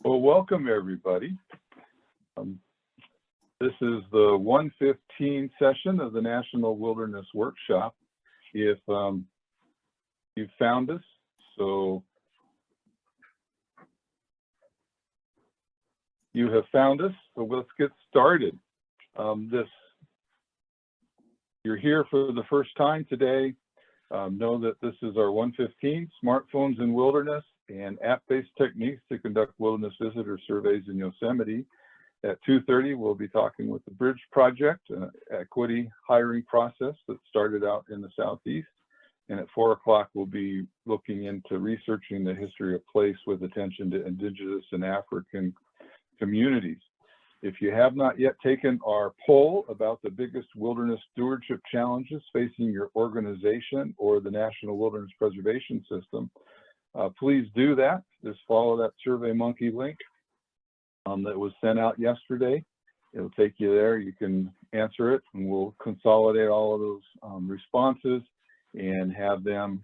Well, welcome everybody. This is the 115 session of the National Wilderness Workshop. If you found us, so you have found us, so let's get started. You're here for the first time today. Know that this is our 115, Smartphones in Wilderness and App-Based Techniques to Conduct Wilderness Visitor Surveys in Yosemite. At 2:30, we'll be talking with the Bridge Project, an equity hiring process that started out in the Southeast. And at 4 o'clock, we'll be looking into researching the history of place with attention to Indigenous and African communities. If you have not yet taken our poll about the biggest wilderness stewardship challenges facing your organization or the National Wilderness Preservation System, please do that. Just follow that SurveyMonkey link that was sent out yesterday. It'll take you there. You can answer it, and we'll consolidate all of those responses and have them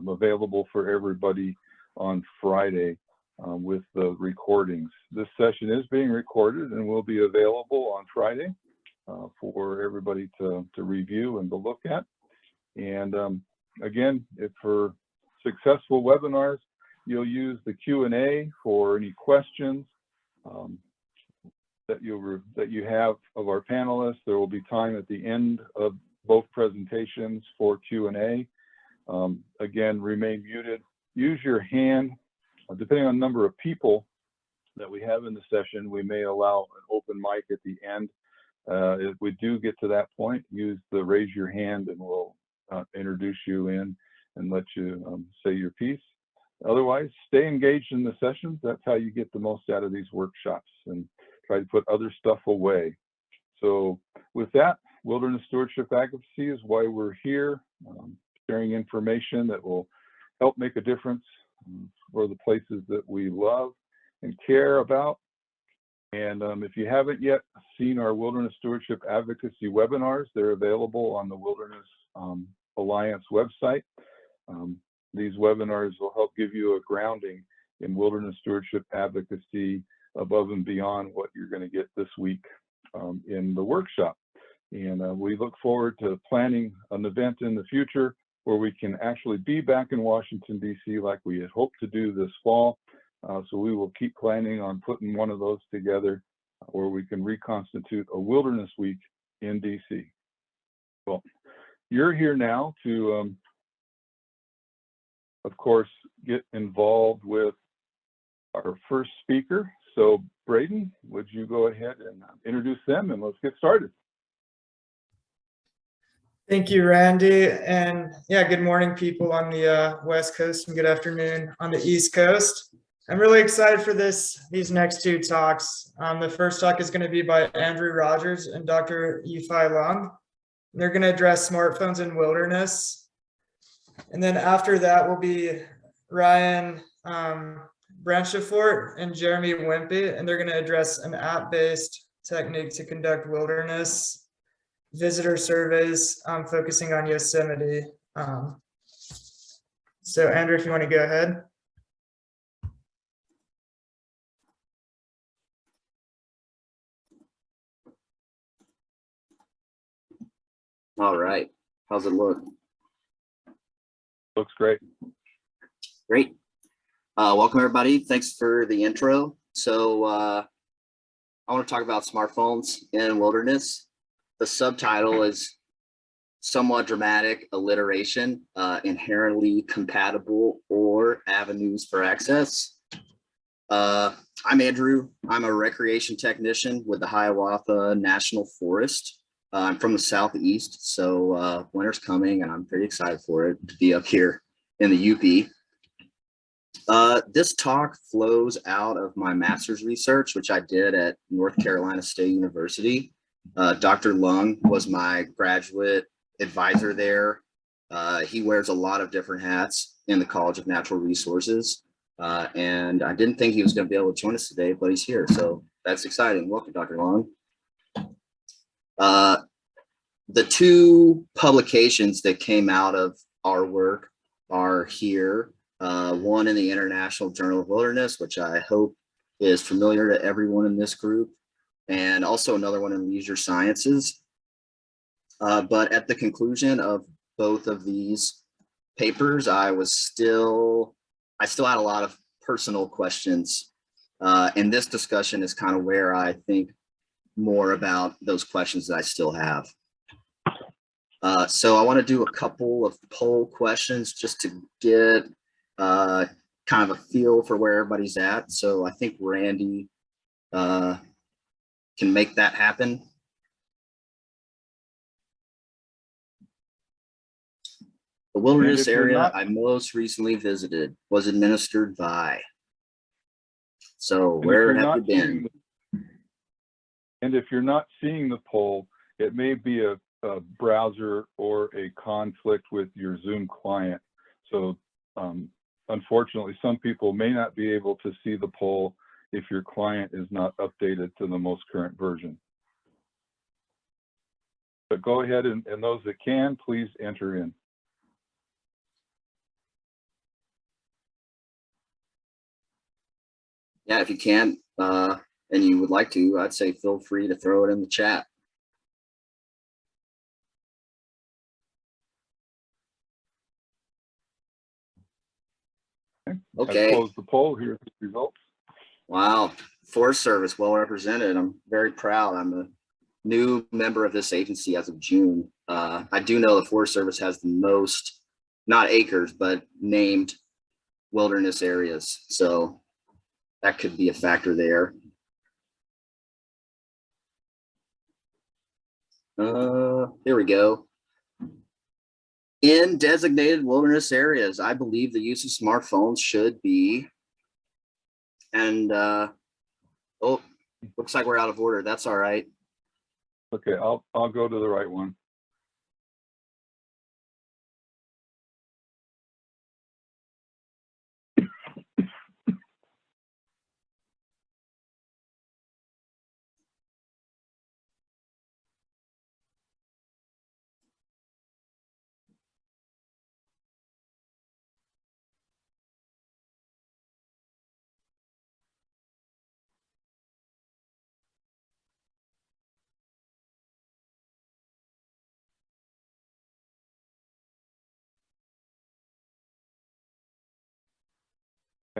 available for everybody on Friday with the recordings. This session is being recorded and will be available on Friday for everybody to review and to look at. And again, if for successful webinars, you'll use the Q&A for any questions that you have of our panelists. There will be time at the end of both presentations for Q&A. Again, remain muted. Use your hand. Depending on the number of people that we have in the session, we may allow an open mic at the end. If we do get to that point, use the raise your hand and we'll introduce you in and let you say your piece. Otherwise, stay engaged in the sessions. That's how you get the most out of these workshops, and try to put other stuff away. So with that, wilderness stewardship advocacy is why we're here, sharing information that will help make a difference for the places that we love and care about. And if you haven't yet seen our wilderness stewardship advocacy webinars, they're available on the Wilderness Alliance website. These webinars will help give you a grounding in wilderness stewardship advocacy above and beyond what you're going to get this week in the workshop. And we look forward to planning an event in the future where we can actually be back in Washington, D.C. like we had hoped to do this fall. So we will keep planning on putting one of those together where we can reconstitute a wilderness week in D.C. Well, you're here now to, of course, get involved with our first speaker. So Braden, would you go ahead and introduce them, and let's get started. Thank you, Randy. And yeah, good morning, people on the West Coast, and good afternoon on the East Coast. I'm really excited for these next two talks. The first talk is going to be by Andrew Rogers and Dr. Yifei Long. They're going to address smartphones in wilderness. And then after that will be Ryan Branciforte and Jeremy Wimpey, and they're going to address an app-based technique to conduct wilderness visitor surveys, focusing on Yosemite. So Andrew, if you want to go ahead. All right, how's it look? Looks great. Great. Welcome everybody. Thanks for the intro. So I want to talk about smartphones in wilderness. The subtitle is somewhat dramatic alliteration, inherently compatible or avenues for access. I'm Andrew. I'm a recreation technician with the Hiawatha National Forest. I'm from the Southeast, so winter's coming and I'm pretty excited for it to be up here in the UP. This talk flows out of my master's research, which I did at North Carolina State University. Dr. Lung was my graduate advisor there. He wears a lot of different hats in the College of Natural Resources. And I didn't think he was going to be able to join us today, but he's here. So that's exciting. Welcome, Dr. Long. The two publications that came out of our work are here. One in the International Journal of Wilderness, which I hope is familiar to everyone in this group, and also another one in leisure sciences. But at the conclusion of both of these papers, I still had a lot of personal questions. And this discussion is kind of where I think more about those questions that I still have. So I want to do a couple of poll questions just to get kind of a feel for where everybody's at. So I think Randy can make that happen. The wilderness area I most recently visited was administered by. So where have you been? And if you're not seeing the poll, it may be a browser or a conflict with your Zoom client. So unfortunately, some people may not be able to see the poll if your client is not updated to the most current version. But go ahead and those that can, please enter in. Yeah, if you can, and you would like to, I'd say feel free to throw it in the chat. Okay. I've closed the poll. Here's the results. Wow, Forest Service well represented. I'm very proud. I'm a new member of this agency as of June. I do know the Forest Service has the most, not acres, but named wilderness areas. So that could be a factor there. Here we go. In designated wilderness areas, I believe the use of smartphones should be, and oh, looks like we're out of order. That's all right. Okay, I'll go to the right one.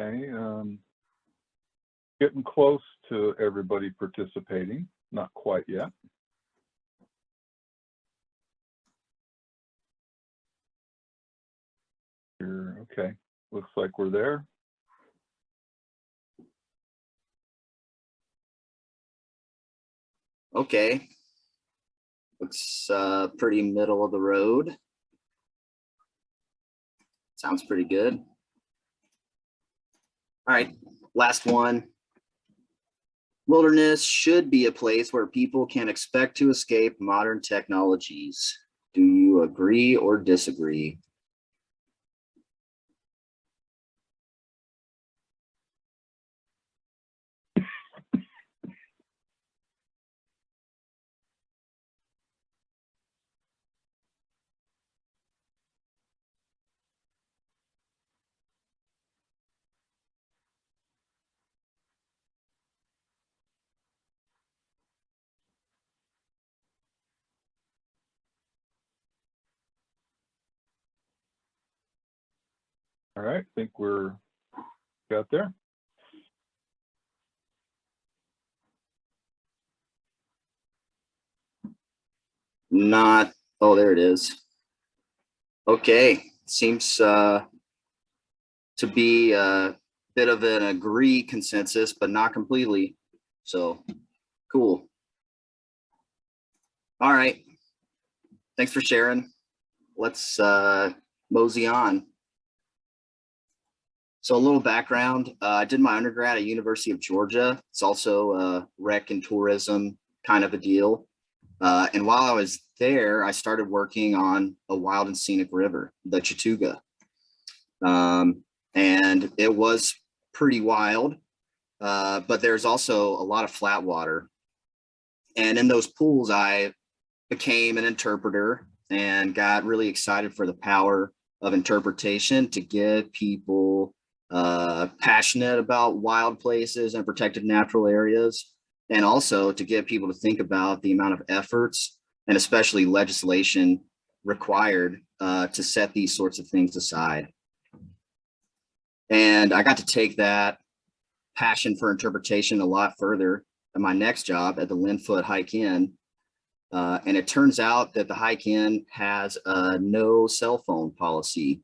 Okay, getting close to everybody participating, not quite yet. Here, okay, looks like we're there. Okay, looks pretty middle of the road. Sounds pretty good. All right, last one. Wilderness should be a place where people can expect to escape modern technologies. Do you agree or disagree? All right, I think we're got there. Not, oh, there it is. Okay, seems to be a bit of an agree consensus, but not completely. So cool. All right, thanks for sharing. Let's mosey on. So a little background, I did my undergrad at University of Georgia. It's also a rec and tourism kind of a deal. And while I was there, I started working on a wild and scenic river, the Chattooga. And it was pretty wild, but there's also a lot of flat water. And in those pools, I became an interpreter and got really excited for the power of interpretation to get people passionate about wild places and protected natural areas, and also to get people to think about the amount of efforts and especially legislation required to set these sorts of things aside. And I got to take that passion for interpretation a lot further in my next job at the Linfoot Hike-In. And it turns out that the Hike-In has a no cell phone policy.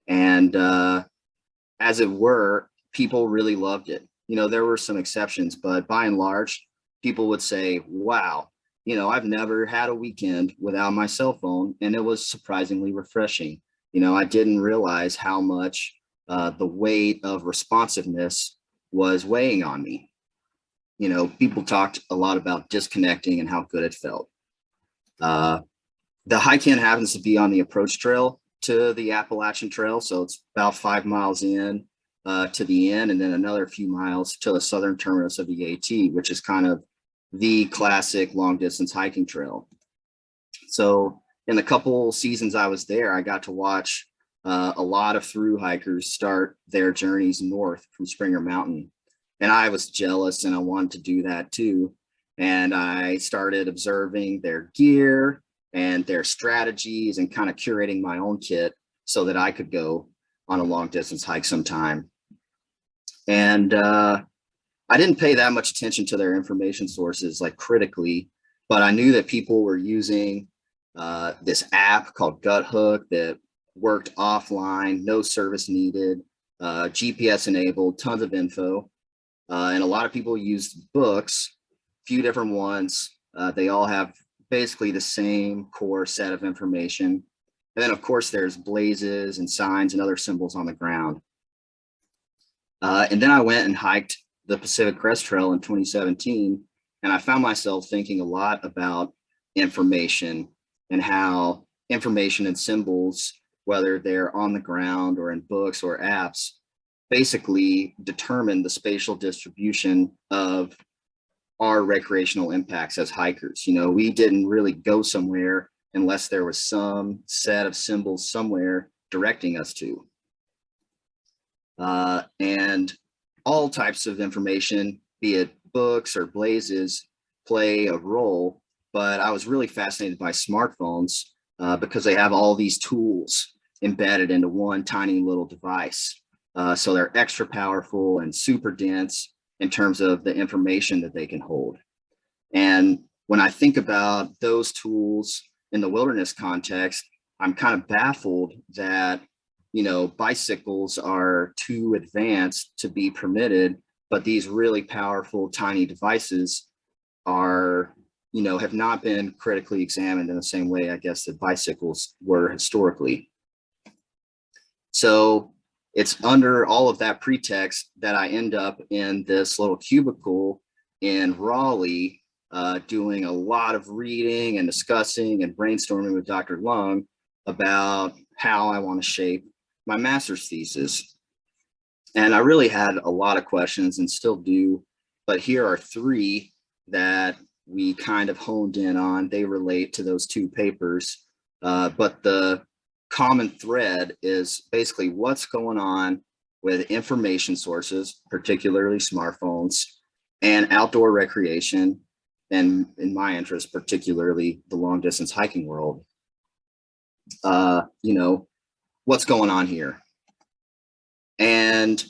And as it were, people really loved it. You know, there were some exceptions, but by and large, people would say, wow, you know, I've never had a weekend without my cell phone. And it was surprisingly refreshing. You know, I didn't realize how much the weight of responsiveness was weighing on me. You know, people talked a lot about disconnecting and how good it felt. The Hike-In happens to be on the approach trail to the Appalachian Trail. So it's about 5 miles in to the end, and then another few miles to the southern terminus of the AT, which is kind of the classic long distance hiking trail. So in the couple seasons I was there, I got to watch a lot of through hikers start their journeys north from Springer Mountain. And I was jealous and I wanted to do that too. And I started observing their gear and their strategies and kind of curating my own kit so that I could go on a long distance hike sometime. And I didn't pay that much attention to their information sources like critically, but I knew that people were using this app called Gut Hook that worked offline, no service needed, GPS enabled, tons of info. And a lot of people used books, few different ones. They all have basically the same core set of information. And then of course there's blazes and signs and other symbols on the ground. And then I went and hiked the Pacific Crest Trail in 2017. And I found myself thinking a lot about information and how information and symbols, whether they're on the ground or in books or apps, basically determine the spatial distribution of our recreational impacts as hikers. You know, we didn't really go somewhere unless there was some set of symbols somewhere directing us to. And all types of information, be it books or blazes, play a role, but I was really fascinated by smartphones because they have all these tools embedded into one tiny little device. So they're extra powerful and super dense in terms of the information that they can hold. And when I think about those tools in the wilderness context, I'm kind of baffled that, you know, bicycles are too advanced to be permitted, but these really powerful tiny devices are, you know, have not been critically examined in the same way, I guess, that bicycles were historically. So it's under all of that pretext that I end up in this little cubicle in Raleigh, doing a lot of reading and discussing and brainstorming with Dr. Lung about how I want to shape my master's thesis. And I really had a lot of questions and still do, but here are 3 that we kind of honed in on. They relate to those 2 papers, but the common thread is basically what's going on with information sources, particularly smartphones, and outdoor recreation, and in my interest, particularly the long distance hiking world. You know, what's going on here? And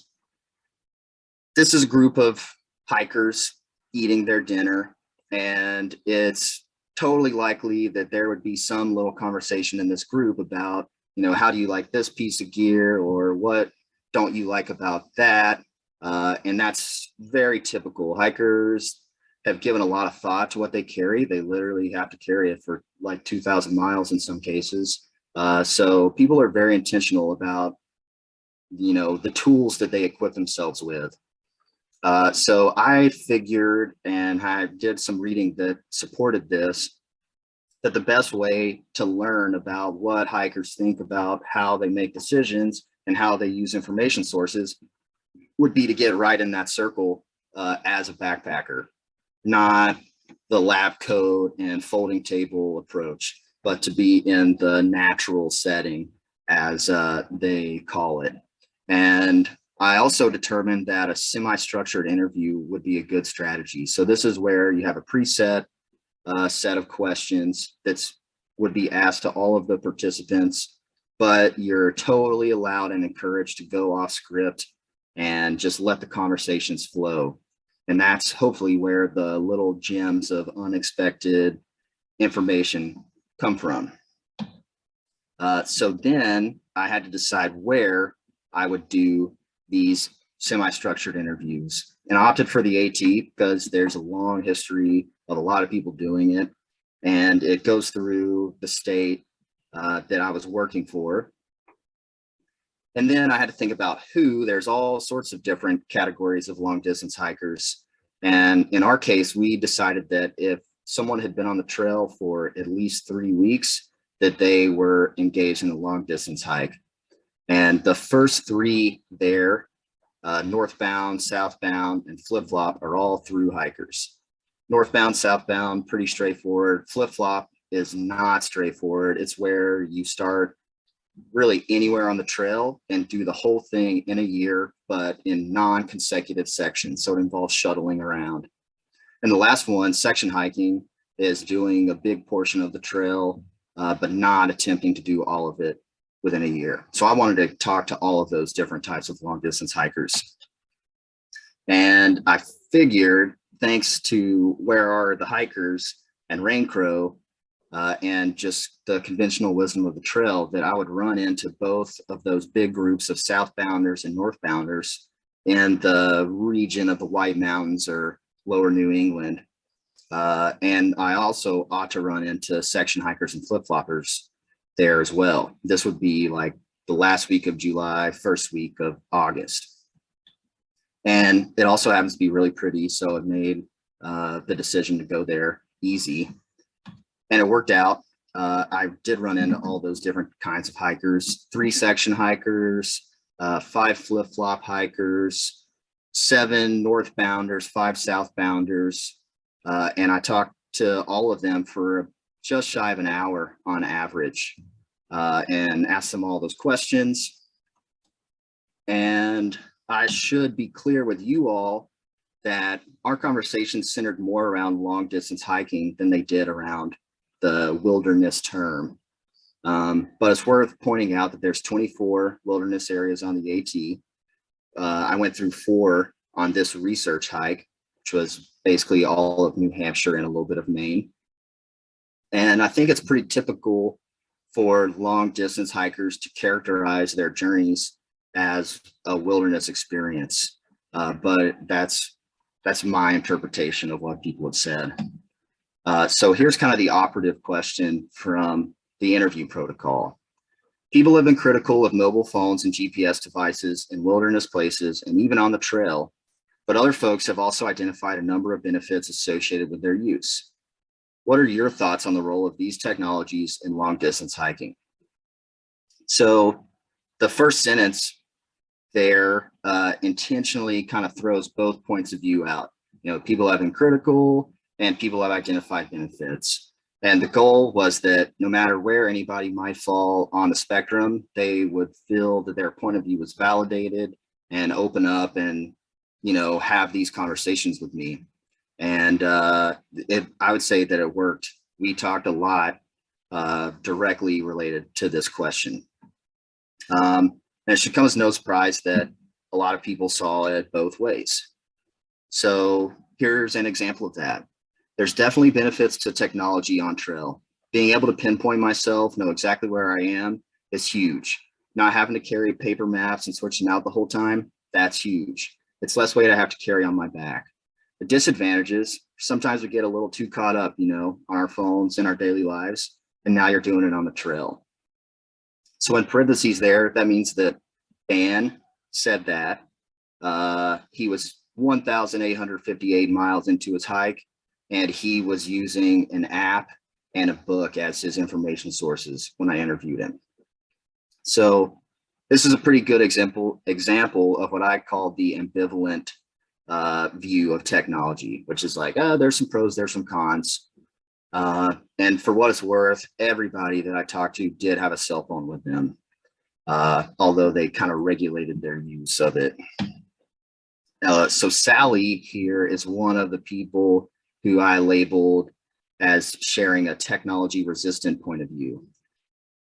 this is a group of hikers eating their dinner, and it's totally likely that there would be some little conversation in this group about, you know, how do you like this piece of gear, or what don't you like about that? And that's very typical. Hikers have given a lot of thought to what they carry. They literally have to carry it for like 2,000 miles in some cases. So people are very intentional about, you know, the tools that they equip themselves with. So I figured, and I did some reading that supported this, that the best way to learn about what hikers think about how they make decisions and how they use information sources would be to get right in that circle as a backpacker, not the lab coat and folding table approach, but to be in the natural setting, as they call it. And I also determined that a semi-structured interview would be a good strategy. So this is where you have a preset set of questions that would be asked to all of the participants, but you're totally allowed and encouraged to go off script and just let the conversations flow. And that's hopefully where the little gems of unexpected information come from. So then I had to decide where I would do these semi-structured interviews, and I opted for the AT because there's a long history of a lot of people doing it, and it goes through the state that I was working for. And then I had to think about who. There's all sorts of different categories of long distance hikers. And in our case, we decided that if someone had been on the trail for at least 3 weeks, that they were engaged in a long distance hike. And the first three there, northbound, southbound, and flip-flop, are all through hikers. Northbound, southbound, pretty straightforward. Flip-flop is not straightforward. It's where you start really anywhere on the trail and do the whole thing in a year, but in non-consecutive sections. So it involves shuttling around. And the last one, section hiking, is doing a big portion of the trail, but not attempting to do all of it within a year. So I wanted to talk to all of those different types of long distance hikers. And I figured, thanks to Where Are the Hikers and Rain Crow, and just the conventional wisdom of the trail, that I would run into both of those big groups of southbounders and northbounders in the region of the White Mountains or lower New England. And I also ought to run into section hikers and flip-floppers there as well. This would be like the last week of July, first week of August. And it also happens to be really pretty, so it made the decision to go there easy. And it worked out. I did run into all those different kinds of hikers: 3 section hikers, 5 flip-flop hikers, 7 northbounders, 5 southbounders. And I talked to all of them for just shy of an hour on average, and asked them all those questions. And I should be clear with you all that our conversation centered more around long distance hiking than they did around the wilderness term. But it's worth pointing out that there's 24 wilderness areas on the AT. I went through 4 on this research hike, which was basically all of New Hampshire and a little bit of Maine. And I think it's pretty typical for long distance hikers to characterize their journeys as a wilderness experience. But that's my interpretation of what people have said. So here's kind of the operative question from the interview protocol. People have been critical of mobile phones and GPS devices in wilderness places and even on the trail, but other folks have also identified a number of benefits associated with their use. What are your thoughts on the role of these technologies in long distance hiking? So the first sentence there intentionally kind of throws both points of view out. You know, people have been critical and people have identified benefits. And the goal was that no matter where anybody might fall on the spectrum, they would feel that their point of view was validated and open up and, you know, have these conversations with me. And I would say that it worked. We talked a lot directly related to this question. And it should come as no surprise that a lot of people saw it both ways. So here's an example of that. There's definitely benefits to technology on trail. Being able to pinpoint myself, know exactly where I am, is huge. Not having to carry paper maps and switch them out the whole time, that's huge. It's less weight I have to carry on my back. The disadvantages, sometimes we get a little too caught up, you know, on our phones in our daily lives, and now you're doing it on the trail. So in parentheses there, that means that Dan said that he was 1,858 miles into his hike, and he was using an app and a book as his information sources when I interviewed him. So this is a pretty good example of what I call the ambivalent view of technology, which is like, there's some pros, there's some cons. And for what it's worth, everybody that I talked to did have a cell phone with them. although they kind of regulated their use of it. So Sally here is one of the people who I labeled as sharing a technology resistant point of view.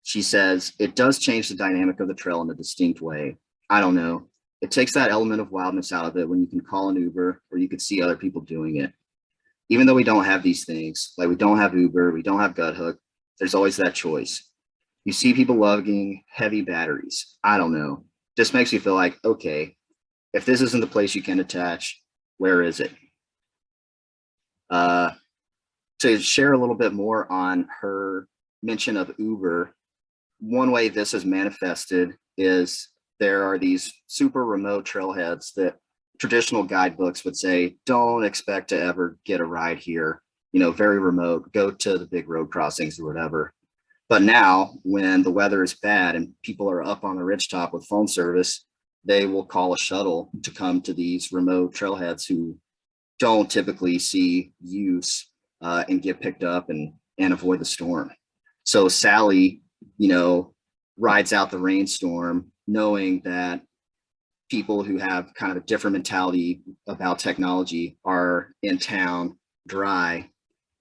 She says, it does change the dynamic of the trail in a distinct way. I don't know. It takes that element of wildness out of it when you can call an Uber or you could see other people doing it. Even though we don't have these things, like we don't have Uber, we don't have Guthook, there's always that choice. You see people lugging heavy batteries. I don't know. Just makes you feel like, okay, if this isn't the place you can attach, where is it? To share a little bit more on her mention of Uber, one way this is manifested is there are these super remote trailheads that traditional guidebooks would say, don't expect to ever get a ride here, you know, very remote, go to the big road crossings or whatever. But now when the weather is bad and people are up on the ridgetop with phone service, they will call a shuttle to come to these remote trailheads who don't typically see use and get picked up and avoid the storm. So Sally, you know, rides out the rainstorm knowing that people who have kind of a different mentality about technology are in town dry.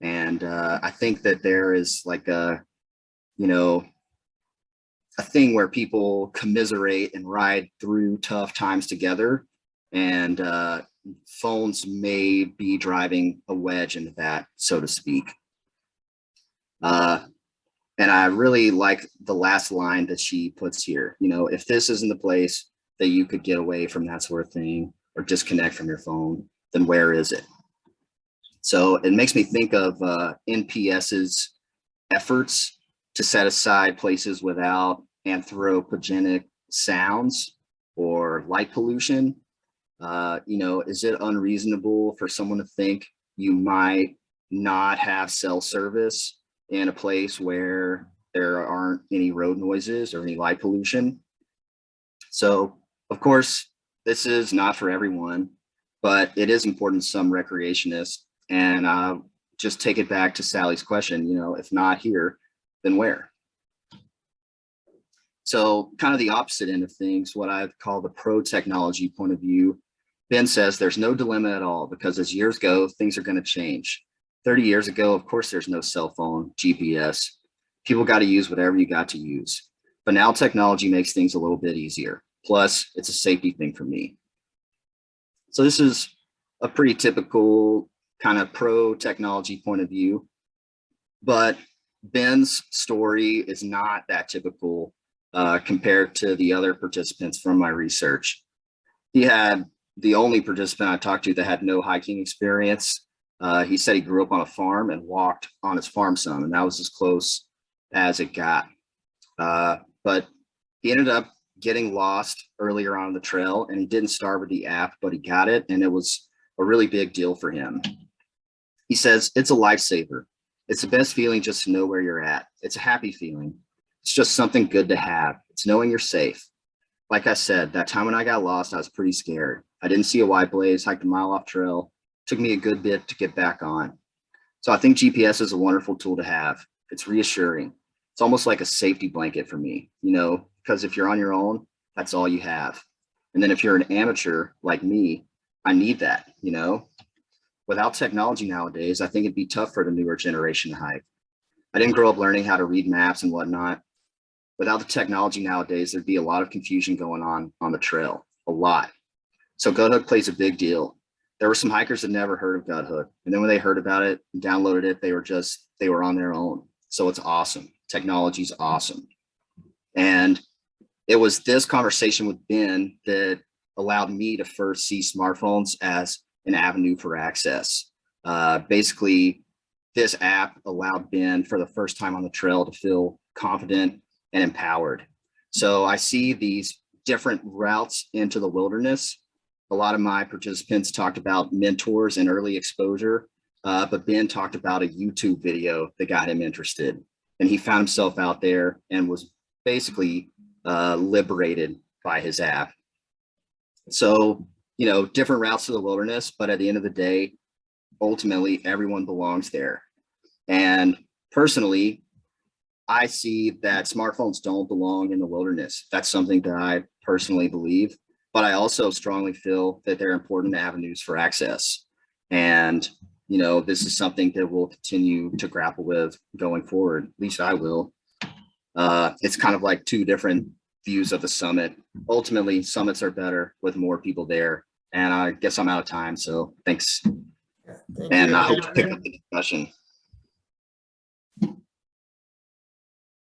And I think that there is like a, you know, a thing where people commiserate and ride through tough times together, and phones may be driving a wedge into that, so to speak. And I really like the last line that she puts here. You know, if this isn't the place that you could get away from that sort of thing or disconnect from your phone, then where is it? So it makes me think of NPS's efforts to set aside places without anthropogenic sounds or light pollution. You know, is it unreasonable for someone to think you might not have cell service in a place where there aren't any road noises or any light pollution? So, of course, this is not for everyone, but it is important to some recreationists. And just take it back to Sally's question, you know, if not here, then where? So kind of the opposite end of things, what I call the pro technology point of view. Ben says there's no dilemma at all because as years go, things are going to change. 30 years ago, of course, there's no cell phone, GPS. People got to use whatever you got to use. But now technology makes things a little bit easier. Plus, it's a safety thing for me. So this is a pretty typical kind of pro technology point of view. But Ben's story is not that typical compared to the other participants from my research. He had the only participant I talked to that had no hiking experience. He said he grew up on a farm and walked on his farm some, and that was as close as it got. But he ended up getting lost earlier on the trail, and he didn't start with the app, but he got it, and it was a really big deal for him. He says, it's a lifesaver. It's the best feeling just to know where you're at. It's a happy feeling. It's just something good to have. It's knowing you're safe. Like I said, that time when I got lost, I was pretty scared. I didn't see a white blaze, hiked a mile off trail. Took me a good bit to get back on. So I think GPS is a wonderful tool to have. It's reassuring. It's almost like a safety blanket for me, you know, because if you're on your own, that's all you have. And then if you're an amateur like me, I need that, you know. Without technology nowadays, I think it'd be tough for the newer generation to hike. I didn't grow up learning how to read maps and whatnot. Without the technology nowadays, there'd be a lot of confusion going on the trail, a lot. So Guthook plays a big deal. There were some hikers that never heard of Guthook. And then when they heard about it and downloaded it, they were on their own. So it's awesome. Technology's awesome. And it was this conversation with Ben that allowed me to first see smartphones as an avenue for access. Basically, this app allowed Ben for the first time on the trail to feel confident and empowered. So I see these different routes into the wilderness. A lot of my participants talked about mentors and early exposure, but Ben talked about a YouTube video that got him interested. And he found himself out there and was basically liberated by his app. So, you know, different routes to the wilderness, but at the end of the day, ultimately everyone belongs there. And personally, I see that smartphones don't belong in the wilderness. That's something that I personally believe, but I also strongly feel that they're important avenues for access. And, you know, this is something that we'll continue to grapple with going forward. At least I will. It's kind of like two different views of the summit. Ultimately, summits are better with more people there. And I guess I'm out of time. So thanks. Thank And you, I hope to pick Andrew. up the discussion.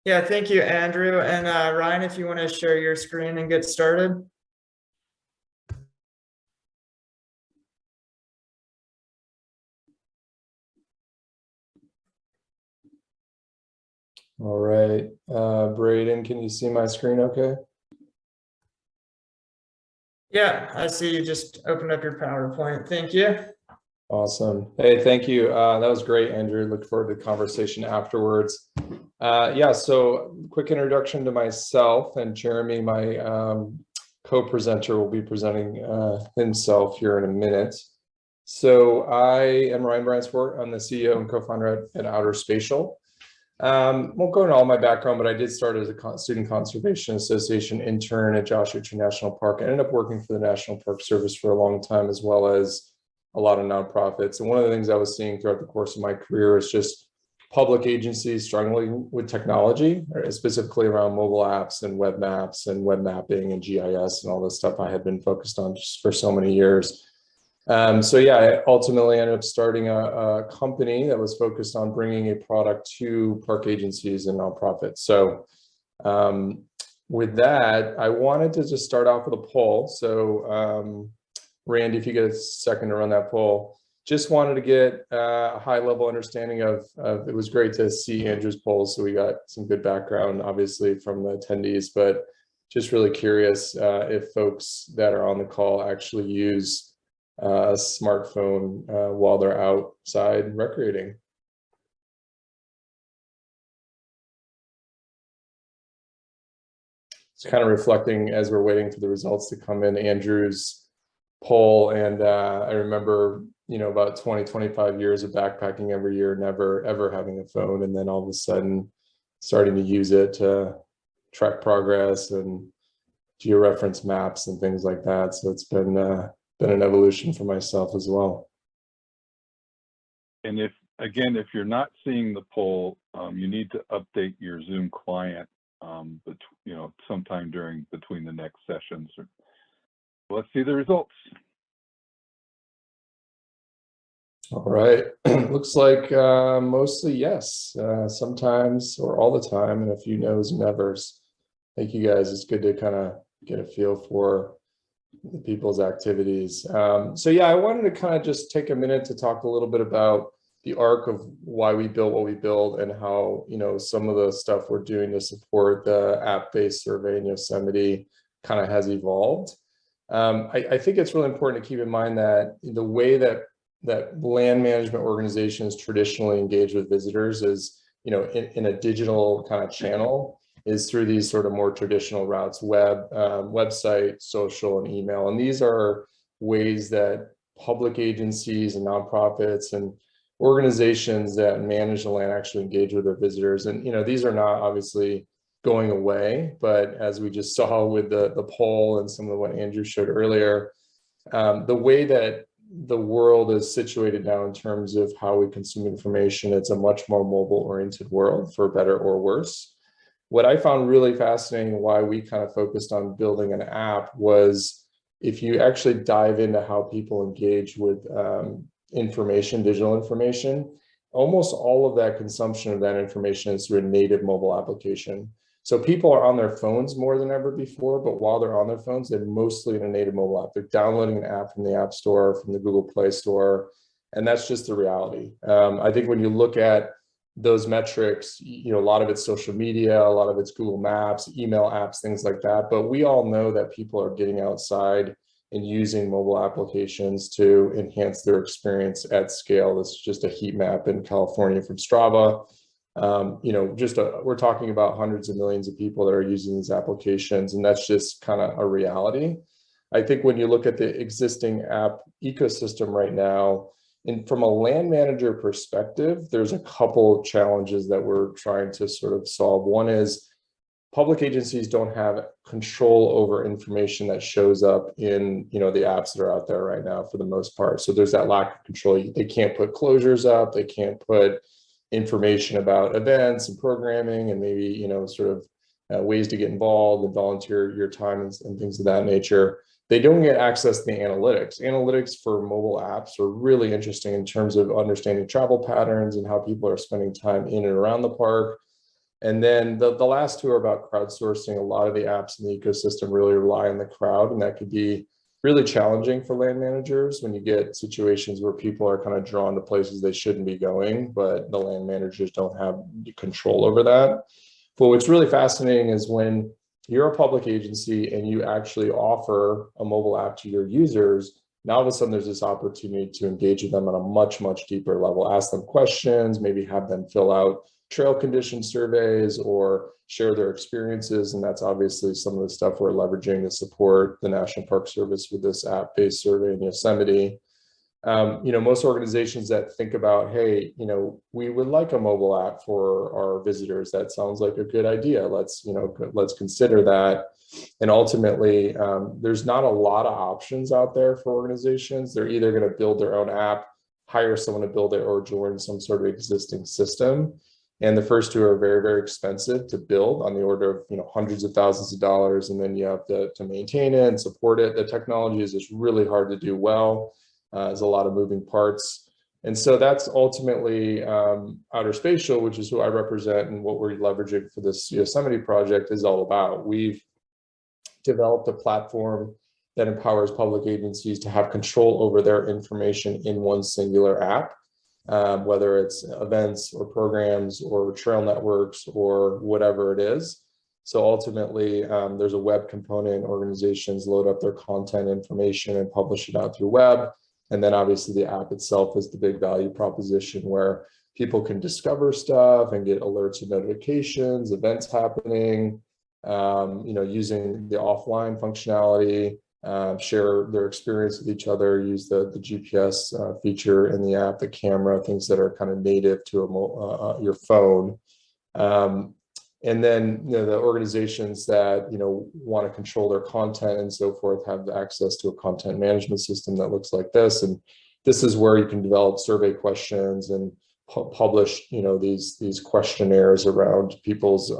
Yeah, thank you, Andrew. And Ryan, if you want to share your screen and get started. All right, Braden, can you see my screen okay? Yeah, I see you just opened up your PowerPoint. Thank you. Awesome. Hey, thank you. That was great, Andrew. Look forward to the conversation afterwards. Yeah, so quick introduction to myself, and Jeremy, my co-presenter, will be presenting himself here in a minute. So I am Ryan Branciforte. I'm the CEO and co-founder at OuterSpatial. Won't go into all my background, but I did start as a Student Conservation Association intern at Joshua Tree National Park. I ended up working for the National Park Service for a long time, as well as a lot of nonprofits. And one of the things I was seeing throughout the course of my career is just public agencies struggling with technology, specifically around mobile apps and web maps and web mapping and GIS and all this stuff I had been focused on just for so many years. So yeah, I ultimately ended up starting a company that was focused on bringing a product to park agencies and nonprofits. So with that, I wanted to just start off with a poll. So Randy, if you get a second to run that poll, just wanted to get a high level understanding of it was great to see Andrew's polls. So we got some good background, obviously, from the attendees, but just really curious if folks that are on the call actually use a smartphone while they're outside recreating. It's kind of reflecting as we're waiting for the results to come in, Andrew's poll. And I remember, you know, about 25 years of backpacking every year, never ever having a phone. And then all of a sudden starting to use it to track progress and georeference maps and things like that. So it's been an evolution for myself as well. And if you're not seeing the poll, you need to update your Zoom client, but you know, sometime between the next sessions. Let's see the results. All right, looks like mostly yes, sometimes or all the time, and a few no's and nevers. Thank you guys. It's good to kind of get a feel for the people's activities. So yeah, I wanted to kind of just take a minute to talk a little bit about the arc of why we built what we build and how, you know, some of the stuff we're doing to support the app-based survey in Yosemite kind of has evolved. I think it's really important to keep in mind that the way that land management organizations traditionally engage with visitors is, you know, in a digital kind of channel, is through these sort of more traditional routes: website, social, and email. And these are ways that public agencies and nonprofits and organizations that manage the land actually engage with their visitors. And, you know, these are not obviously going away, but as we just saw with the poll and some of what Andrew showed earlier, the way that the world is situated now in terms of how we consume information, it's a much more mobile-oriented world, for better or worse. What I found really fascinating, why we kind of focused on building an app, was if you actually dive into how people engage with information, digital information, almost all of that consumption of that information is through a native mobile application. So people are on their phones more than ever before, but while they're on their phones, they're mostly in a native mobile app. They're downloading an app from the App Store, from the Google Play Store, and that's just the reality. I think when you look at those metrics, you know, a lot of it's social media, a lot of it's Google Maps, email apps, things like that. But we all know that people are getting outside and using mobile applications to enhance their experience at scale. This is just a heat map in California from Strava. You know, we're talking about hundreds of millions of people that are using these applications, and that's just kind of a reality. I think when you look at the existing app ecosystem right now, And from a land manager perspective, there's a couple challenges that we're trying to sort of solve. One is public agencies don't have control over information that shows up in, the apps that are out there right now for the most part. So there's that lack of control. They can't put closures up, they can't put information about events and programming and maybe, sort of ways to get involved and volunteer your time and things of that nature. They don't get access to the analytics. Analytics for mobile apps are really interesting in terms of understanding travel patterns and how people are spending time in and around the park. And then the last two are about crowdsourcing. A lot of the apps in the ecosystem really rely on the crowd, and that could be really challenging for land managers when you get situations where people are kind of drawn to places they shouldn't be going, but the land managers don't have control over that. But what's really fascinating is when you're a public agency and you actually offer a mobile app to your users, now all of a sudden there's this opportunity to engage with them on a much, much deeper level, ask them questions, maybe have them fill out trail condition surveys or share their experiences. And that's obviously some of the stuff we're leveraging to support the National Park Service with this app-based survey in Yosemite. Most organizations that think about, hey, we would like a mobile app for our visitors. That sounds like a good idea. Let's consider that. And ultimately, there's not a lot of options out there for organizations. They're either going to build their own app, hire someone to build it, or join some sort of existing system. And the first two are very, very expensive to build, on the order of hundreds of thousands of dollars. And then you have to maintain it and support it. The technology is just really hard to do well. There's a lot of moving parts. And so that's ultimately OuterSpatial, which is who I represent, and what we're leveraging for this Yosemite project is all about. We've developed a platform that empowers public agencies to have control over their information in one singular app, whether it's events or programs or trail networks or whatever it is. So ultimately, there's a web component. Organizations load up their content information and publish it out through web. And then obviously the app itself is the big value proposition, where people can discover stuff and get alerts and notifications, events happening, using the offline functionality, share their experience with each other, use the GPS feature in the app, the camera, things that are kind of native to your phone. And then the organizations that want to control their content and so forth have access to a content management system that looks like this. And this is where you can develop survey questions and publish these questionnaires around people's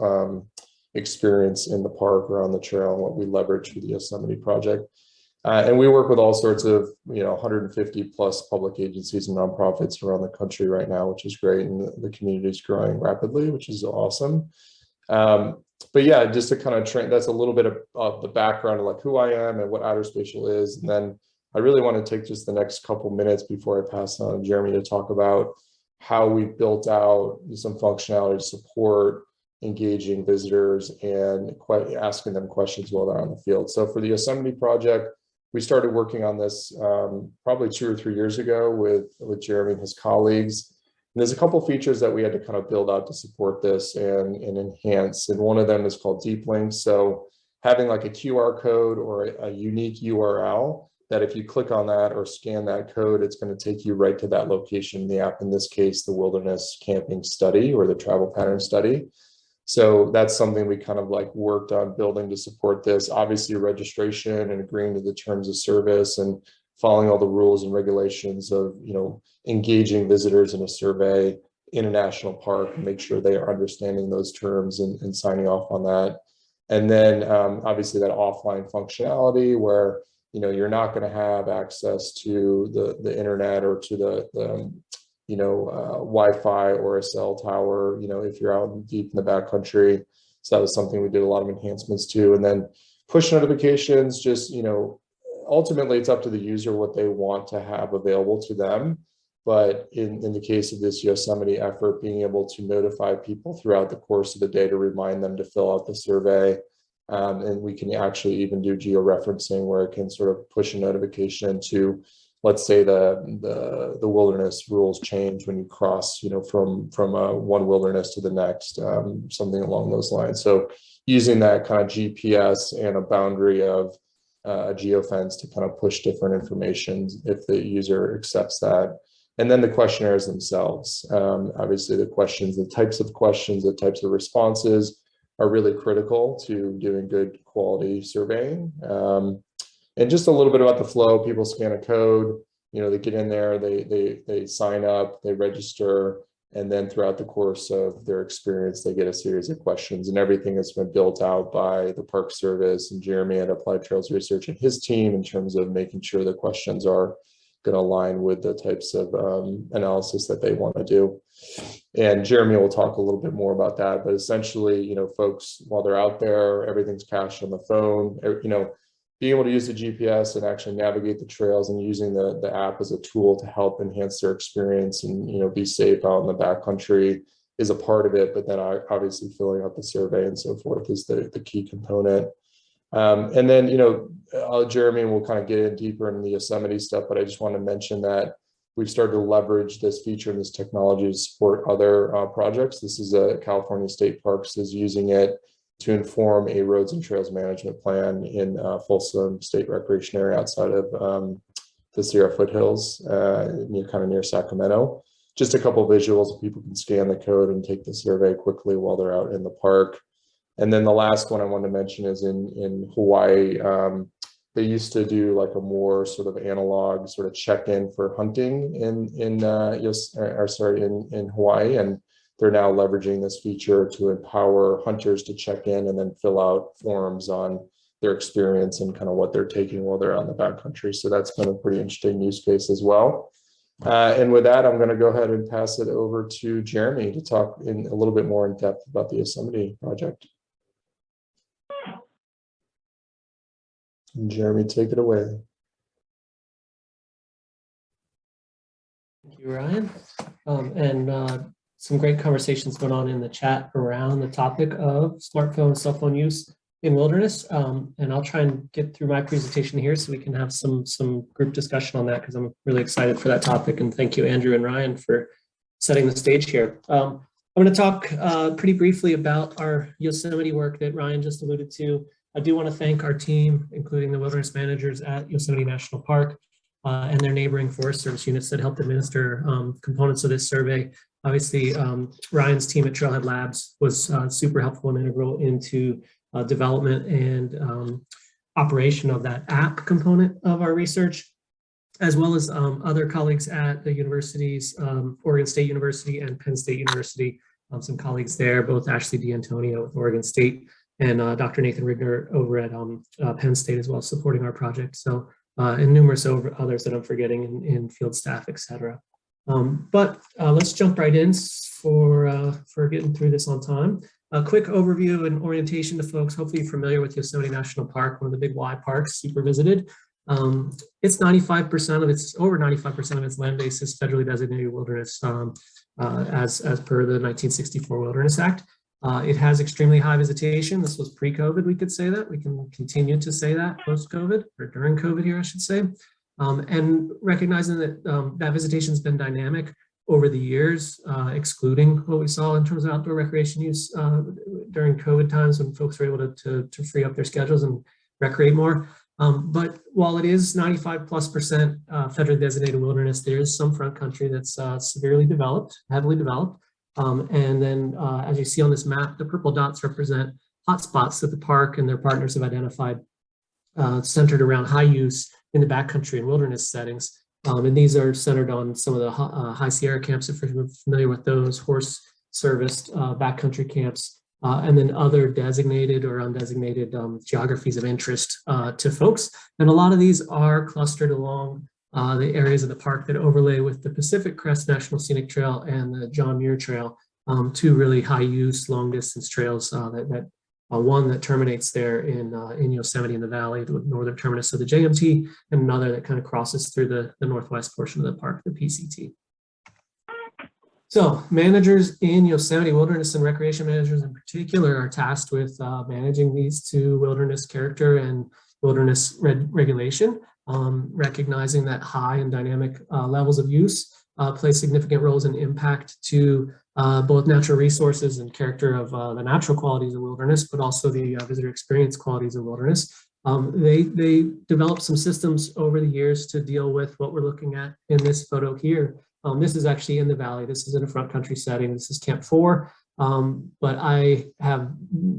experience in the park or on the trail, and what we leverage for the Yosemite project. And we work with all sorts of 150 plus public agencies and nonprofits around the country right now, which is great, and the community is growing rapidly, which is awesome. But yeah, just to kind of train, that's a little bit of the background of like who I am and what OuterSpatial is. And then I really want to take just the next couple minutes before I pass on to Jeremy to talk about how we've built out some functionality to support engaging visitors and asking them questions while they're on the field. So for the Yosemite project, we started working on this probably 2 or 3 years ago with Jeremy and his colleagues. And there's a couple features that we had to kind of build out to support this and enhance. And one of them is called deep links. So having like a QR code or a unique URL that if you click on that or scan that code, it's going to take you right to that location in the app, in this case, the wilderness camping study or the travel pattern study. So that's something we kind of like worked on building to support this. Obviously, registration and agreeing to the terms of service and following all the rules and regulations of, engaging visitors in a survey in a national park, and make sure they are understanding those terms and signing off on that. And then obviously that offline functionality where, you're not going to have access to the internet or to the Wi-Fi or a cell tower, if you're out deep in the backcountry. So that was something we did a lot of enhancements to. And then push notifications, just, ultimately it's up to the user what they want to have available to them. But in the case of this Yosemite effort, being able to notify people throughout the course of the day to remind them to fill out the survey. And we can actually even do georeferencing where it can sort of push a notification to, let's say the wilderness rules change when you cross, from one wilderness to the next, something along those lines. So using that kind of GPS and a boundary of a geofence to kind of push different information if the user accepts that. And then the questionnaires themselves. Obviously, the questions, the types of responses are really critical to doing good quality surveying. And just a little bit about the flow. People scan a code, they get in there, they sign up, they register, and then throughout the course of their experience, they get a series of questions, and everything has been built out by the Park Service and Jeremy at Applied Trails Research and his team in terms of making sure the questions are going to align with the types of analysis that they want to do. And Jeremy will talk a little bit more about that, but essentially, folks, while they're out there, everything's cached on the phone, being able to use the GPS and actually navigate the trails and using the app as a tool to help enhance their experience and, be safe out in the backcountry is a part of it. But then obviously filling out the survey and so forth is the key component. And then, Jeremy will kind of get in deeper in the Yosemite stuff, but I just want to mention that we've started to leverage this feature and this technology to support other projects. This is California State Parks is using it to inform a roads and trails management plan in Folsom State Recreation Area outside of the Sierra Foothills, near Sacramento. Just a couple of visuals, people can scan the code and take the survey quickly while they're out in the park. And then the last one I want to mention is in Hawaii. They used to do like a more sort of analog sort of check-in for hunting in Hawaii, and they're now leveraging this feature to empower hunters to check in and then fill out forms on their experience and kind of what they're taking while they're out in the backcountry. So that's been a pretty interesting use case as well. And with that, I'm going to go ahead and pass it over to Jeremy to talk in a little bit more in depth about the Yosemite project. Jeremy, take it away. Thank you, Ryan. Some great conversations going on in the chat around the topic of smartphone, cell phone use in wilderness. And I'll try and get through my presentation here so we can have some group discussion on that, because I'm really excited for that topic. And thank you, Andrew and Ryan, for setting the stage here. I'm going to talk pretty briefly about our Yosemite work that Ryan just alluded to. I do want to thank our team, including the wilderness managers at Yosemite National Park and their neighboring Forest Service units that helped administer components of this survey. Obviously, Ryan's team at Trailhead Labs was super helpful and integral into development and operation of that app component of our research, as well as other colleagues at the universities, Oregon State University and Penn State University, some colleagues there, both Ashley D'Antonio with Oregon State and Dr. Nathan Rigner over at Penn State as well, supporting our project. So, and numerous others that I'm forgetting in field staff, et cetera. But let's jump right in for getting through this on time. A quick overview and orientation to folks, hopefully you're familiar with Yosemite National Park, one of the big Y parks, super visited. It's over 95% of its land base is federally designated wilderness as per the 1964 Wilderness Act. It has extremely high visitation. This was pre-COVID, we could say that. We can continue to say that post-COVID, or during COVID here, I should say. And recognizing that that visitation has been dynamic over the years, excluding what we saw in terms of outdoor recreation use during COVID times when folks were able to free up their schedules and recreate more. But while it is 95+% federally designated wilderness, there is some front country that's severely developed, heavily developed. And then as you see on this map, the purple dots represent hotspots that the park and their partners have identified centered around high use in the backcountry and wilderness settings. And these are centered on some of the High Sierra camps, if you're familiar with those, horse serviced backcountry camps, and then other designated or undesignated geographies of interest to folks. And a lot of these are clustered along the areas of the park that overlay with the Pacific Crest National Scenic Trail and the John Muir Trail, two really high use, long distance trails one that terminates there in Yosemite in the valley, the northern terminus of the JMT, and another that kind of crosses through the northwest portion of the park, the PCT. So managers in Yosemite, wilderness and recreation managers in particular, are tasked with managing these two: wilderness character and wilderness regulation, recognizing that high and dynamic levels of use play significant roles in impact to both natural resources and character of the natural qualities of wilderness, but also the visitor experience qualities of wilderness. They developed some systems over the years to deal with what we're looking at in this photo here. This is actually in the valley. This is in a front country setting. This is Camp 4. But I have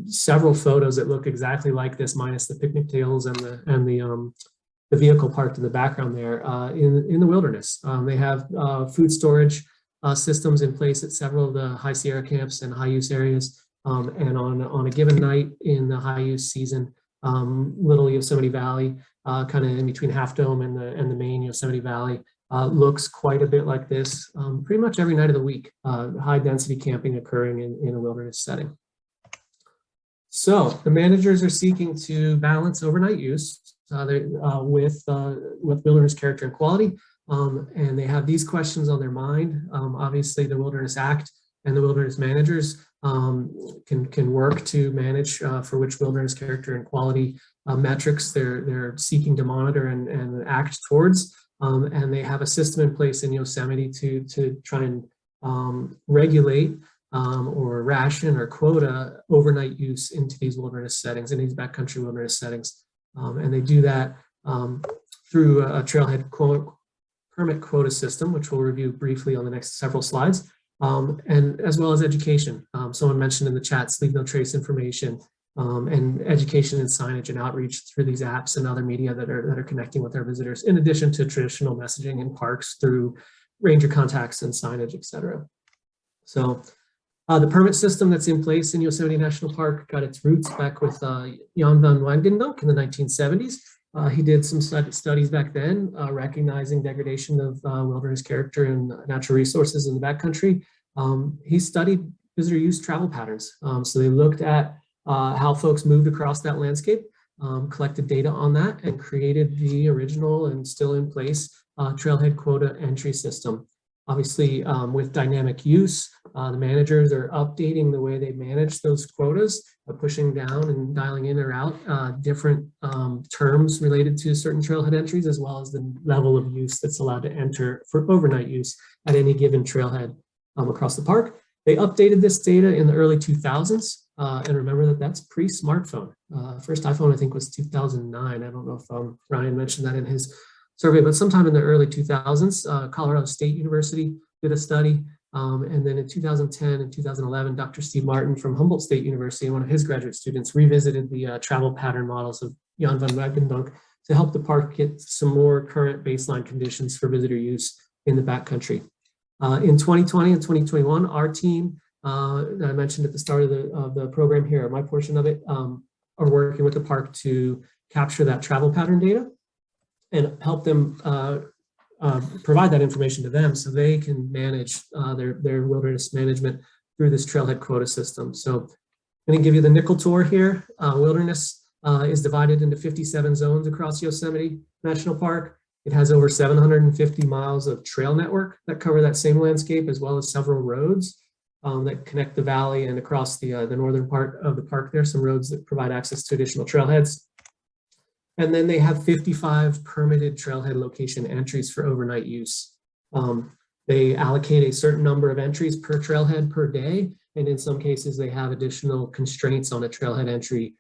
several photos that look exactly like this, minus the picnic tables and the vehicle parked in the background there in the wilderness. They have food storage systems in place at several of the high Sierra camps and high use areas. And on a given night in the high use season, Little Yosemite Valley, kind of in between Half Dome and the main Yosemite Valley, looks quite a bit like this pretty much every night of the week. High density camping occurring in a wilderness setting. So the managers are seeking to balance overnight use with wilderness character and quality. And they have these questions on their mind. Obviously, the Wilderness Act and the wilderness managers can work to manage for which wilderness character and quality metrics they're seeking to monitor and act towards. And they have a system in place in Yosemite to try and regulate or ration or quota overnight use into these wilderness settings, in these backcountry wilderness settings. And they do that through a trailhead permit quota system, which we'll review briefly on the next several slides, and as well as education. Someone mentioned in the chat, leave no trace information, and education and signage and outreach through these apps and other media that are connecting with our visitors, in addition to traditional messaging in parks through ranger contacts and signage, et cetera. So the permit system that's in place in Yosemite National Park got its roots back with Jan van Wagendonk in the 1970s. He did some studies back then, recognizing degradation of wilderness character and natural resources in the backcountry. He studied visitor use travel patterns. So they looked at how folks moved across that landscape, collected data on that, and created the original and still in place trailhead quota entry system. Obviously, with dynamic use, the managers are updating the way they manage those quotas, pushing down and dialing in or out different terms related to certain trailhead entries, as well as the level of use that's allowed to enter for overnight use at any given trailhead across the park. They updated this data in the early 2000s, and remember that that's pre-smartphone. First iPhone, I think, was 2009. I don't know if Ryan mentioned that in his survey, but sometime in the early 2000s, Colorado State University did a study. And then in 2010 and 2011, Dr. Steve Martin from Humboldt State University, one of his graduate students, revisited the travel pattern models of Jan van Wagendonk to help the park get some more current baseline conditions for visitor use in the backcountry. In 2020 and 2021, our team that I mentioned at the start of the program here, my portion of it, are working with the park to capture that travel pattern data and help them provide that information to them so they can manage their wilderness management through this trailhead quota system. So I'm going to give you the nickel tour here. Wilderness is divided into 57 zones across Yosemite National Park. It has over 750 miles of trail network that cover that same landscape, as well as several roads that connect the valley and across the northern part of the park. There are some roads that provide access to additional trailheads. And then they have 55 permitted trailhead location entries for overnight use. They allocate a certain number of entries per trailhead per day. And in some cases, they have additional constraints on a trailhead entry.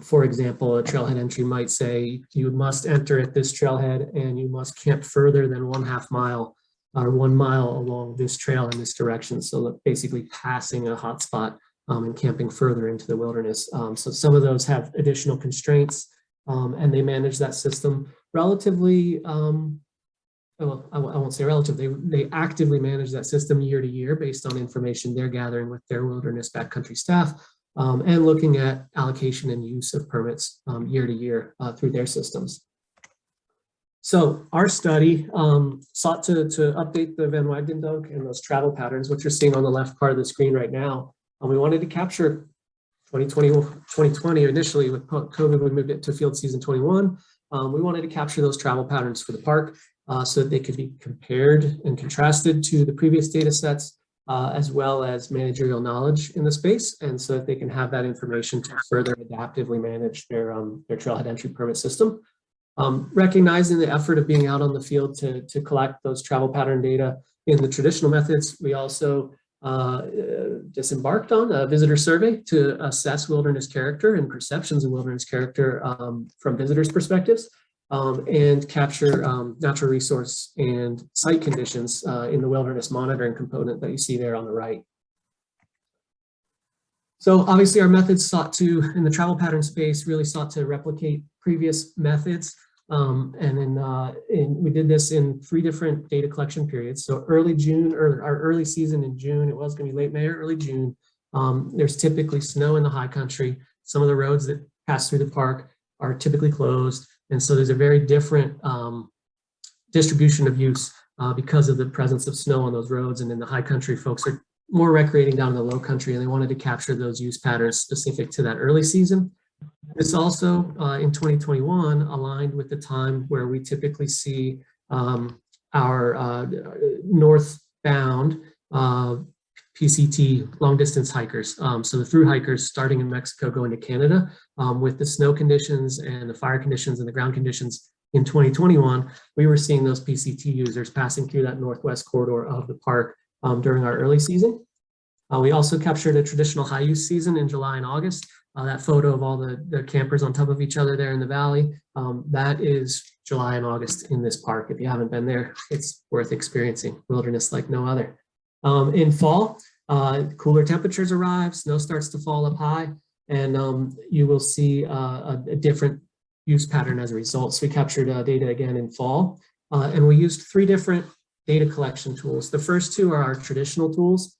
For example, a trailhead entry might say, you must enter at this trailhead and you must camp further than 1/2 mile or 1 mile along this trail in this direction. So basically passing a hotspot and camping further into the wilderness. So some of those have additional constraints. And they manage that system relatively, well, I won't say relatively, they actively manage that system year to year based on information they're gathering with their wilderness backcountry staff and looking at allocation and use of permits year to year through their systems. So our study sought to update the Van Wagendonk and those travel patterns, which you're seeing on the left part of the screen right now. We wanted to capture 2020 initially. With COVID, we moved it to field season 21. We wanted to capture those travel patterns for the park so that they could be compared and contrasted to the previous data sets, as well as managerial knowledge in the space, and so that they can have that information to further adaptively manage their trailhead entry permit system. Recognizing the effort of being out on the field to collect those travel pattern data in the traditional methods, we also disembarked on a visitor survey to assess wilderness character and perceptions of wilderness character from visitors' perspectives. and capture natural resource and site conditions in the wilderness monitoring component that you see there on the right. So obviously our methods sought to, in the travel pattern space, really sought to replicate previous methods. We did this in 3 different data collection periods. So early June, or our early season in June, it was going to be late May or early June. There's typically snow in the high country. Some of the roads that pass through the park are typically closed. And so there's a very different distribution of use because of the presence of snow on those roads. And in the high country, folks are more recreating down in the low country, and they wanted to capture those use patterns specific to that early season. This also in 2021 aligned with the time where we typically see our northbound PCT long distance hikers. So the through hikers starting in Mexico going to Canada with the snow conditions and the fire conditions and the ground conditions in 2021, we were seeing those PCT users passing through that northwest corridor of the park during our early season. We also captured a traditional high use season in July and August. That photo of all the campers on top of each other there in the valley, that is July and August in this park. If you haven't been there, it's worth experiencing. Wilderness like no other. In fall, cooler temperatures arrive, snow starts to fall up high, and you will see a different use pattern as a result. So we captured data again in fall, and we used 3 different data collection tools. The first 2 are our traditional tools.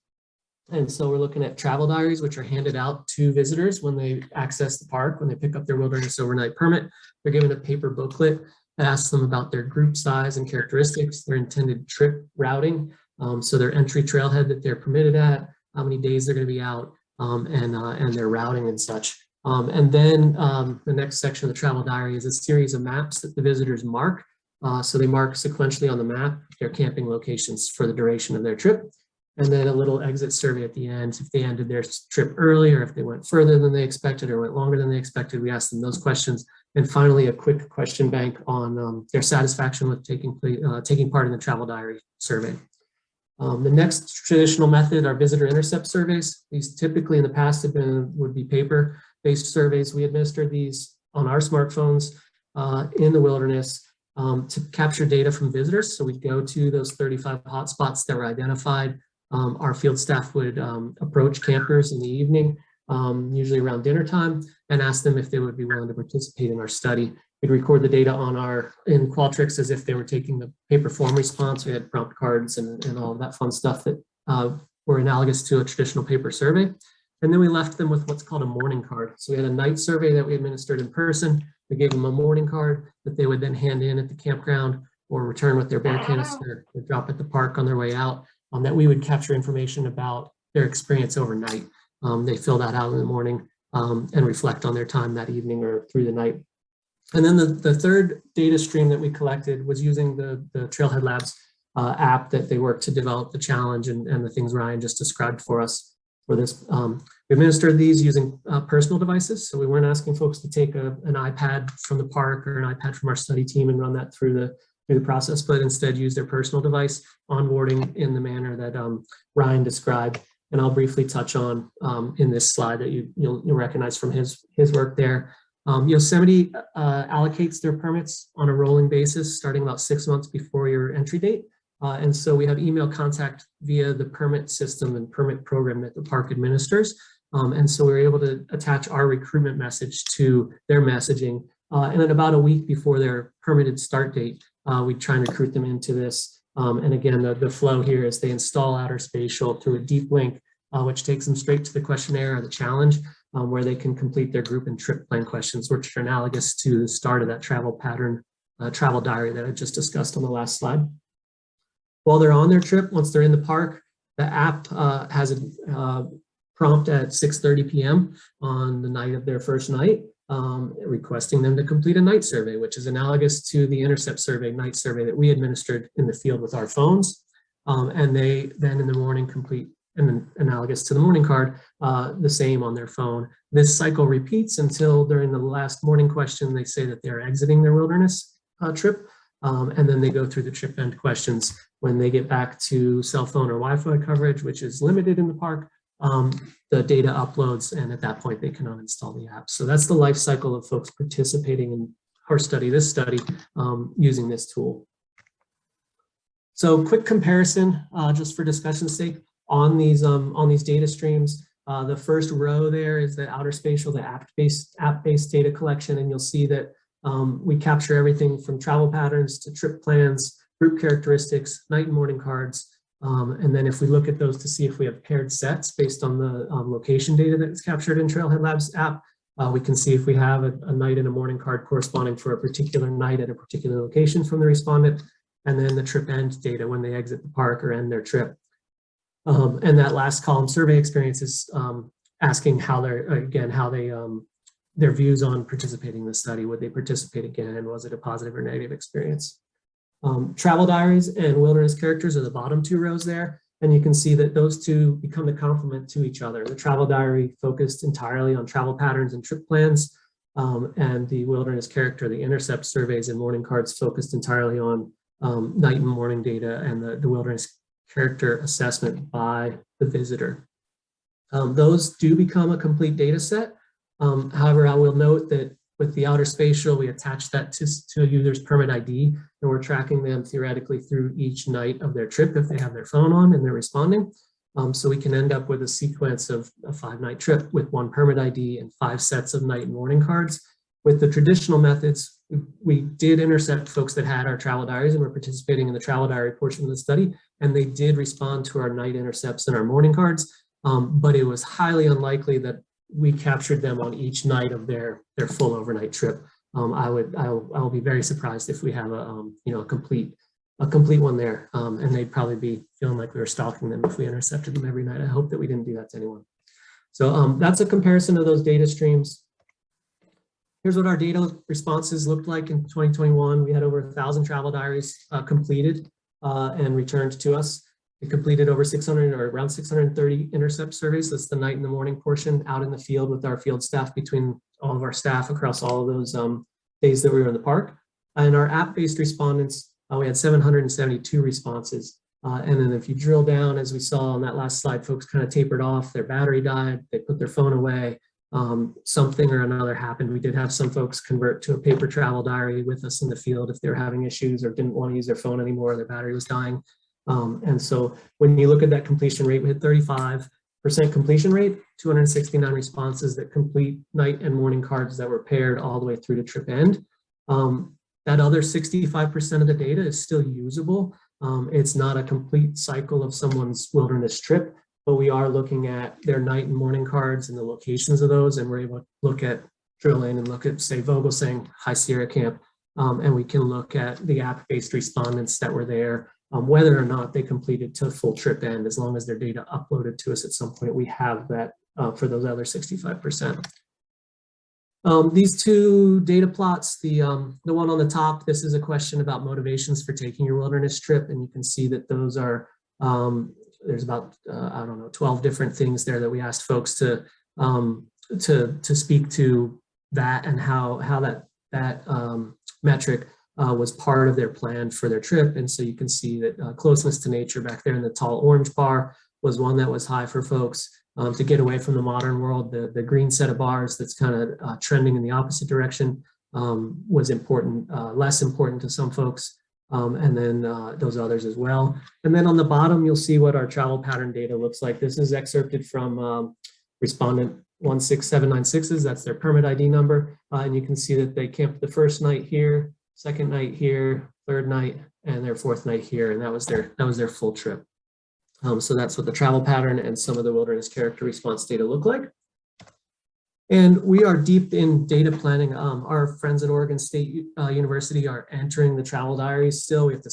And so we're looking at travel diaries, which are handed out to visitors when they access the park, when they pick up their wilderness overnight permit. They're given a paper booklet that asks them about their group size and characteristics, their intended trip routing, so their entry trailhead that they're permitted at, how many days they're going to be out, and their routing and such. And then the next section of the travel diary is a series of maps that the visitors mark. So they mark sequentially on the map their camping locations for the duration of their trip. And then a little exit survey at the end. If they ended their trip early, or if they went further than they expected or went longer than they expected, we asked them those questions. And finally, a quick question bank on their satisfaction with taking part in the travel diary survey. The next traditional method are visitor intercept surveys. These typically in the past would be paper-based surveys. We administered these on our smartphones in the wilderness to capture data from visitors. So we'd go to those 35 hotspots that were identified. Our field staff would approach campers in the evening, usually around dinner time, and ask them if they would be willing to participate in our study. We'd record the data in Qualtrics as if they were taking the paper form response. We had prompt cards and all of that fun stuff that were analogous to a traditional paper survey. And then we left them with what's called a morning card. So we had a night survey that we administered in person. We gave them a morning card that they would then hand in at the campground or return with their bear canister or drop at the park on their way out, that we would capture information about their experience overnight. They fill that out in the morning and reflect on their time that evening or through the night. And then the third data stream that we collected was using the Trailhead Labs app that they worked to develop the challenge and the things Ryan just described for us for this. We administered these using personal devices. So we weren't asking folks to take an iPad from the park or an iPad from our study team and run that through the process, but instead use their personal device, onboarding in the manner that Ryan described. And I'll briefly touch on in this slide that you'll recognize from his work there. Yosemite allocates their permits on a rolling basis, starting about 6 months before your entry date. And so we have email contact via the permit system and permit program that the park administers. And so we were able to attach our recruitment message to their messaging. And then about a week before their permitted start date, we try and recruit them into this. And again, the flow here is they install OuterSpatial through a deep link, which takes them straight to the questionnaire or the challenge, where they can complete their group and trip plan questions, which are analogous to the start of that travel pattern, travel diary that I just discussed on the last slide. While they're on their trip, once they're in the park, the app has a prompt at 6:30 p.m. on the night of their first night, requesting them to complete a night survey, which is analogous to the intercept survey, night survey that we administered in the field with our phones. And they then in the morning complete, and analogous to the morning card, the same on their phone. This cycle repeats until during the last morning question, they say that they're exiting their wilderness trip. And then they go through the trip end questions. When they get back to cell phone or Wi-Fi coverage, which is limited in the park, the data uploads, and at that point they can uninstall the app. So that's the life cycle of folks participating in or study this study using this tool. So quick comparison, just for discussion's sake, on these data streams. The first row there is the OuterSpatial, the app-based data collection, and you'll see that we capture everything from travel patterns to trip plans, group characteristics, night and morning cards. And then if we look at those to see if we have paired sets based on the location data that is captured in Trailhead Labs app, we can see if we have a night and a morning card corresponding for a particular night at a particular location from the respondent, and then the trip end data when they exit the park or end their trip. And that last column, survey experience, is asking how their views on participating in the study. Would they participate again? Was it a positive or negative experience? Travel diaries and wilderness characters are the bottom two rows there. And you can see that those two become the complement to each other. The travel diary focused entirely on travel patterns and trip plans, and the wilderness character, the intercept surveys and morning cards, focused entirely on night and morning data and the wilderness character assessment by the visitor. Those do become a complete data set. However, I will note that with the OuterSpatial, we attach that to a user's permit ID, and we're tracking them theoretically through each night of their trip if they have their phone on and they're responding. So we can end up with a sequence of a 5-night trip with 1 permit ID and 5 sets of night and morning cards. With the traditional methods, we did intercept folks that had our travel diaries and were participating in the travel diary portion of the study, and they did respond to our night intercepts and our morning cards, but it was highly unlikely that we captured them on each night of their full overnight trip. I'll be very surprised if we have a complete one there, and they'd probably be feeling like we were stalking them if we intercepted them every night. I hope that we didn't do that to anyone. So that's a comparison of those data streams. Here's what our data responses looked like in 2021. We had over 1,000 travel diaries completed and returned to us. We completed over 600 or around 630 intercept surveys. That's the night and the morning portion out in the field with our field staff, between all of our staff across all of those days that we were in the park. And our app-based respondents, we had 772 responses. And then if you drill down, as we saw on that last slide, folks kind of tapered off, their battery died, they put their phone away, something or another happened. We did have some folks convert to a paper travel diary with us in the field if they were having issues or didn't want to use their phone anymore, their battery was dying. And so when you look at that completion rate, we had 35% completion rate, 269 responses that complete night and morning cards that were paired all the way through to trip end. That other 65% of the data is still usable. It's not a complete cycle of someone's wilderness trip, but we are looking at their night and morning cards and the locations of those, and we're able to look at, drill in and look at, say, Vogelsang, High Sierra Camp, and we can look at the app-based respondents that were there, whether or not they completed to full trip end. As long as their data uploaded to us at some point, we have that for those other 65%. These two data plots, the one on the top, this is a question about motivations for taking your wilderness trip, and you can see that those are, there's about, I don't know, 12 different things there that we asked folks to speak to that and how that metric was part of their plan for their trip. And so you can see that closeness to nature back there in the tall orange bar was one that was high for folks. To get away from the modern world, the green set of bars that's kind of trending in the opposite direction was important, less important to some folks, and then those others as well. And then on the bottom, you'll see what our travel pattern data looks like. This is excerpted from respondent 16796's, that's their permit ID number. And you can see that they camped the first night here, second night here, third night, and their fourth night here, and that was their full trip. So that's what the travel pattern and some of the wilderness character response data look like. And we are deep in data planning. Our friends at Oregon State University are entering the travel diaries still. We have to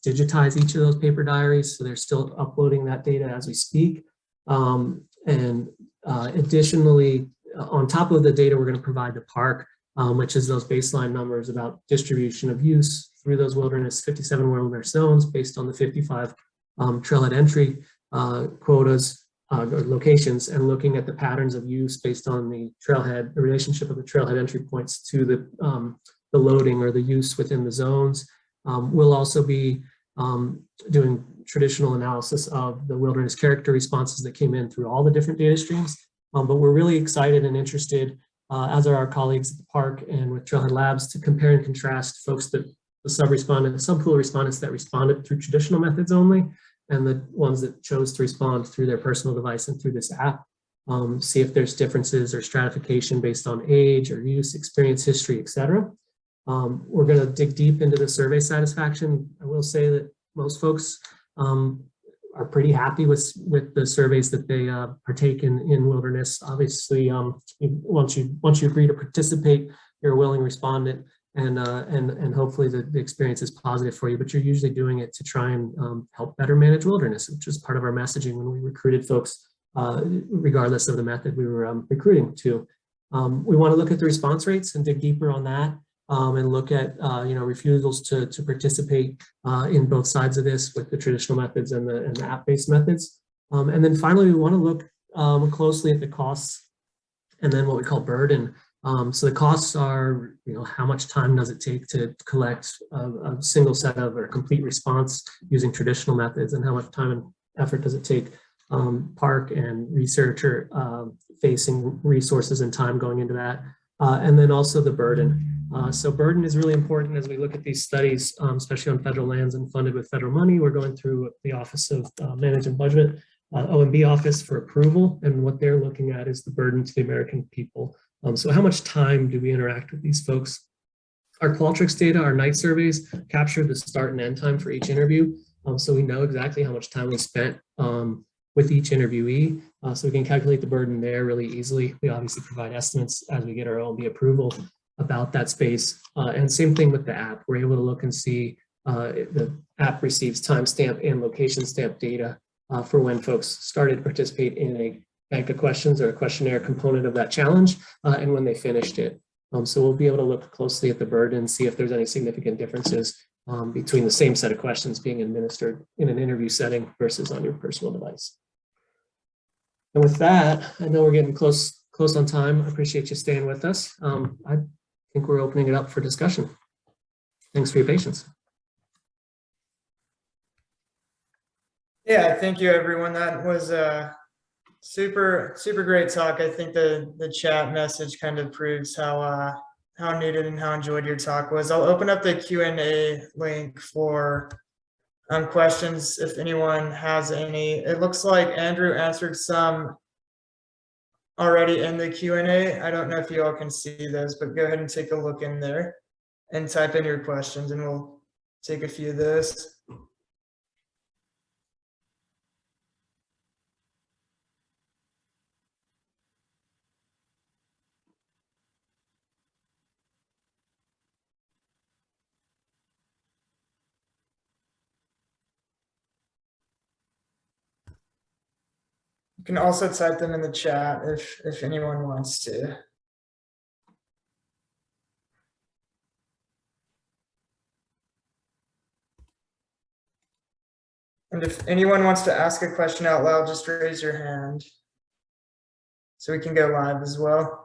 digitize each of those paper diaries, so they're still uploading that data as we speak. Additionally, on top of the data, we're going to provide the park, which is those baseline numbers about distribution of use through those 57 wilderness zones based on the 55 trailhead entry quotas or locations, and looking at the patterns of use based on the relationship of the trailhead entry points to the loading or the use within the zones. We'll also be doing traditional analysis of the wilderness character responses that came in through all the different data streams. But we're really excited and interested as are our colleagues at the park and with Trailhead Labs, to compare and contrast folks that the subpool respondents that responded through traditional methods only, and the ones that chose to respond through their personal device and through this app. See if there's differences or stratification based on age or use, experience, history, etc. We're going to dig deep into the survey satisfaction. I will say that most folks are pretty happy with the surveys that they partake in wilderness. Obviously, once you agree to participate, you're a willing respondent, and hopefully the experience is positive for you. But you're usually doing it to try and help better manage wilderness, which was part of our messaging when we recruited folks, regardless of the method we were recruiting to. We want to look at the response rates and dig deeper on that. And look at refusals to participate in both sides of this with the traditional methods and the app-based methods. And then finally, we want to look closely at the costs and then what we call burden. So the costs are, how much time does it take to collect a single set of or a complete response using traditional methods, and how much time and effort does it take park and researcher facing resources and time going into that. And then also the burden. So burden is really important as we look at these studies, especially on federal lands and funded with federal money. We're going through the Office of Management Budget, OMB office for approval, and what they're looking at is the burden to the American people. So how much time do we interact with these folks? Our Qualtrics data, our night surveys, capture the start and end time for each interview. So we know exactly how much time was spent with each interviewee. So we can calculate the burden there really easily. We obviously provide estimates as we get our OMB approval about that space. And same thing with the app. We're able to look and see the app receives timestamp and location stamp data for when folks started to participate in a bank of questions or a questionnaire component of that challenge, and when they finished it. So we'll be able to look closely at the burden and see if there's any significant differences between the same set of questions being administered in an interview setting versus on your personal device. And with that, I know we're getting close on time. I appreciate you staying with us. I think we're opening it up for discussion. Thanks for your patience. Yeah, thank you, everyone. That was a super great talk. I think the chat message kind of proves how needed and how enjoyed your talk was. I'll open up the Q&A link for questions if anyone has any. It looks like Andrew answered some already in the Q&A. I don't know if you all can see those, but go ahead and take a look in there and type in your questions, and we'll take a few of those. You can also type them in the chat if anyone wants to. And if anyone wants to ask a question out loud, just raise your hand so we can go live as well.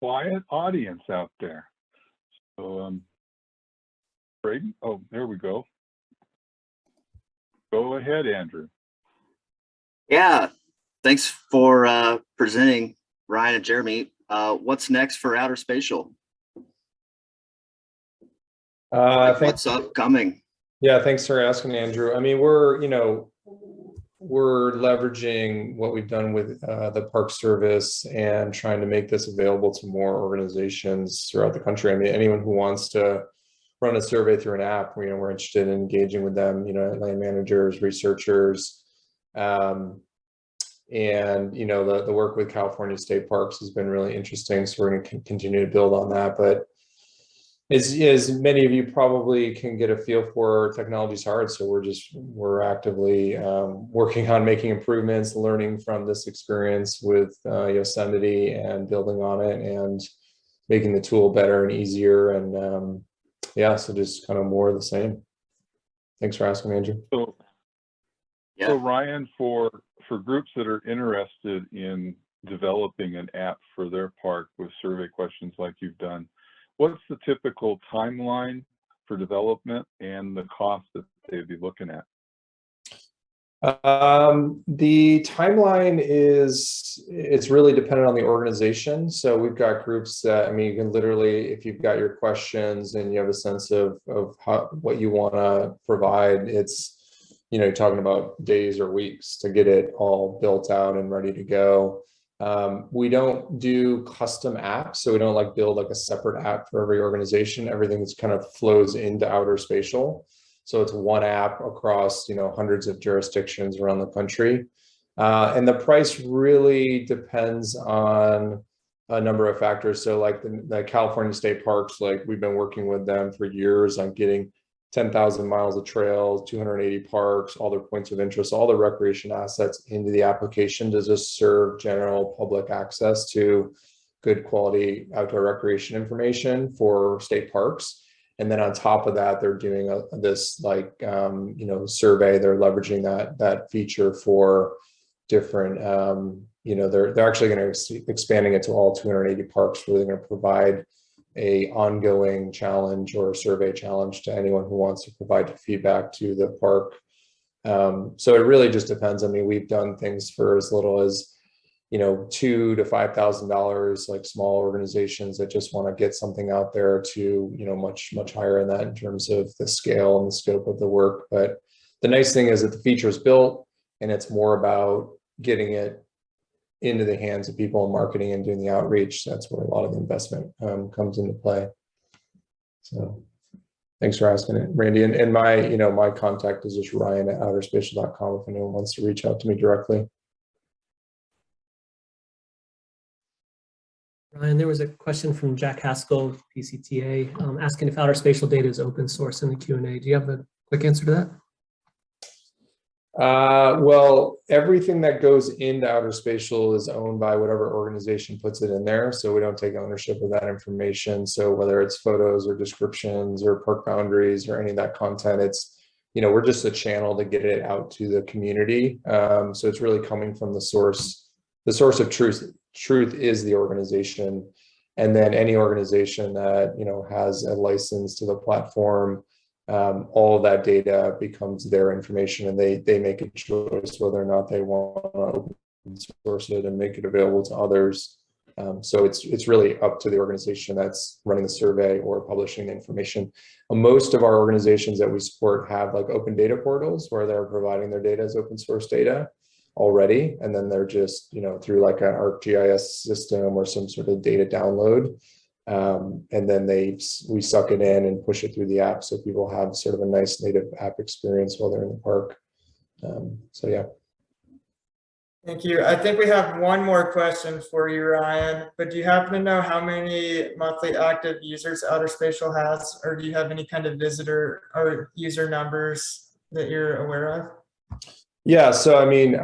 Quiet audience out there. So, Braden, oh, there we go. Go ahead, Andrew. Yeah, thanks for presenting, Ryan and Jeremy. What's next for OuterSpatial? What's upcoming? Yeah, thanks for asking, Andrew. I mean, we're leveraging what we've done with the Park Service and trying to make this available to more organizations throughout the country. I mean, anyone who wants to run a survey through an app, we're interested in engaging with them, land managers, researchers, and the work with California State Parks has been really interesting. So we're going to continue to build on that. But as many of you probably can get a feel for, technology's hard. So we're actively working on making improvements, learning from this experience with Yosemite and building on it and making the tool better and easier. And yeah, so just kind of more of the same. Thanks for asking, Andrew. So Ryan, for groups that are interested in developing an app for their park with survey questions like you've done, what's the typical timeline for development and the cost that they'd be looking at? The timeline it's really dependent on the organization. So we've got groups that, I mean, you can literally, if you've got your questions and you have a sense of what you want to provide, it's, you're talking about days or weeks to get it all built out and ready to go. We don't do custom apps, so we don't like build like a separate app for every organization. Everything is kind of flows into OuterSpatial. So it's one app across, hundreds of jurisdictions around the country. And the price really depends on a number of factors. So like the California state parks, like we've been working with them for years on getting 10,000 miles of trails, 280 parks, all their points of interest, all the recreation assets into the application to just serve general public access to good quality outdoor recreation information for state parks. And then on top of that, they're doing this survey. They're leveraging that feature for different, they're actually going to expanding it to all 280 parks, where they're going to provide a ongoing challenge or a survey challenge to anyone who wants to provide feedback to the park. So it really just depends. I mean, we've done things for as little as $2,000 to $5,000, like small organizations that just want to get something out there, to much higher in that in terms of the scale and the scope of the work. But the nice thing is that the feature is built, and it's more about getting it into the hands of people and marketing and doing the outreach. That's where a lot of the investment comes into play. So thanks for asking it, Randy. And my contact is just ryan@outerspatial.com if anyone wants to reach out to me directly. Ryan, there was a question from Jack Haskell, PCTA, asking if OuterSpatial data is open source in the Q&A. Do you have a quick answer to that? Well, everything that goes into OuterSpatial is owned by whatever organization puts it in there. So we don't take ownership of that information. So whether it's photos or descriptions or park boundaries or any of that content, it's, we're just a channel to get it out to the community. So it's really coming from the source. The source of truth is the organization. And then any organization that, has a license to the platform, all of that data becomes their information, and they make a choice whether or not they want to open source it and make it available to others. So it's really up to the organization that's running the survey or publishing the information. Most of our organizations that we support have like open data portals where they're providing their data as open source data already, and then they're just through like an ArcGIS system or some sort of data download. And then we suck it in and push it through the app, so people have sort of a nice native app experience while they're in the park. So yeah. Thank you. I think we have one more question for you, Ryan, but do you happen to know how many monthly active users OuterSpatial has, or do you have any kind of visitor or user numbers that you're aware of? Yeah, so I mean,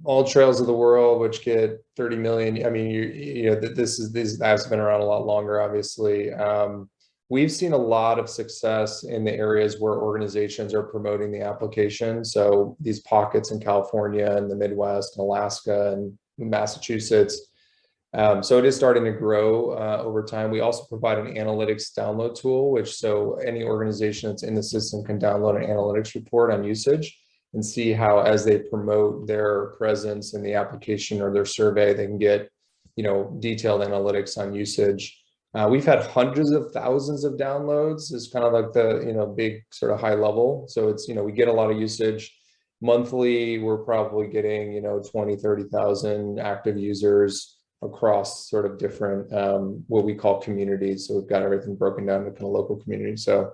all trails of the world, which get 30 million. I mean, these apps have been around a lot longer, obviously. We've seen a lot of success in the areas where organizations are promoting the application. So these pockets in California and the Midwest and Alaska and Massachusetts. So it is starting to grow over time. We also provide an analytics download tool, which so any organization that's in the system can download an analytics report on usage and see how, as they promote their presence in the application or their survey, they can get, detailed analytics on usage. We've had hundreds of thousands of downloads. Is kind of like the, big sort of high level. So it's, we get a lot of usage. Monthly, we're probably getting, 20, 30,000 active users across sort of different, what we call communities. So we've got everything broken down to kind of local communities. So,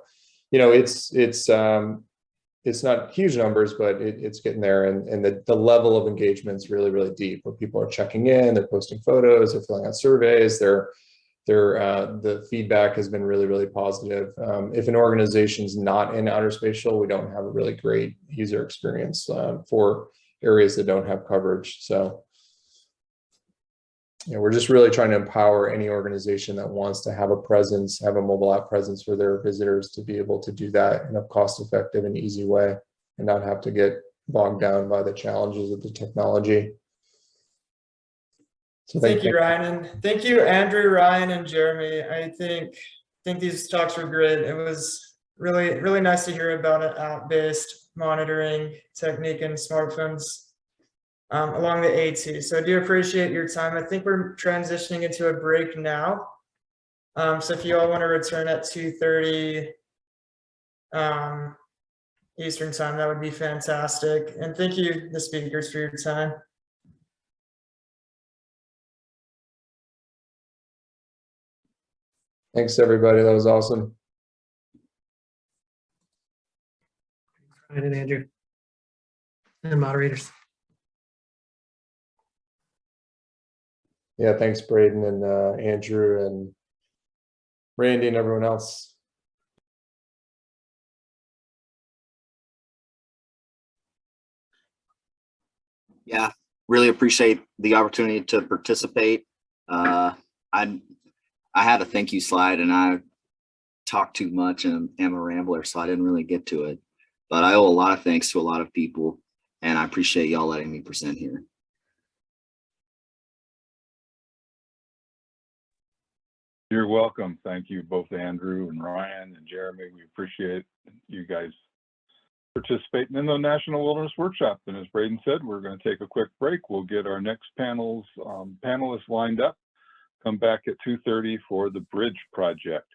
it's not huge numbers, but it's getting there. And the level of engagement is really, really deep, where people are checking in, they're posting photos, they're filling out surveys, the feedback has been really, really positive. If an organization's not in OuterSpatial, we don't have a really great user experience for areas that don't have coverage. So we're just really trying to empower any organization that wants to have a presence, have a mobile app presence for their visitors, to be able to do that in a cost-effective and easy way and not have to get bogged down by the challenges of the technology. So Thank you, Ryan, and thank you, Andrew, Ryan, and Jeremy. I think these talks were great. It was really nice to hear about an app-based monitoring technique in smartphones along the AT. So I do appreciate your time. I think we're transitioning into a break now. So if you all want to return at 2:30 Eastern time, that would be fantastic. And thank you, the speakers, for your time. Thanks, everybody. That was awesome. Ryan and Andrew. And moderators. Yeah, thanks, Braden and Andrew and Randy and everyone else. Yeah, really appreciate the opportunity to participate. I had a thank you slide and I talked too much and am a rambler, so I didn't really get to it. But I owe a lot of thanks to a lot of people, and I appreciate y'all letting me present here. You're welcome. Thank you, both Andrew and Ryan and Jeremy. We appreciate you guys participating in the National Wilderness Workshop. And as Braden said, we're going to take a quick break. We'll get our next panelists lined up. Come back at 2:30 for the Bridge Project.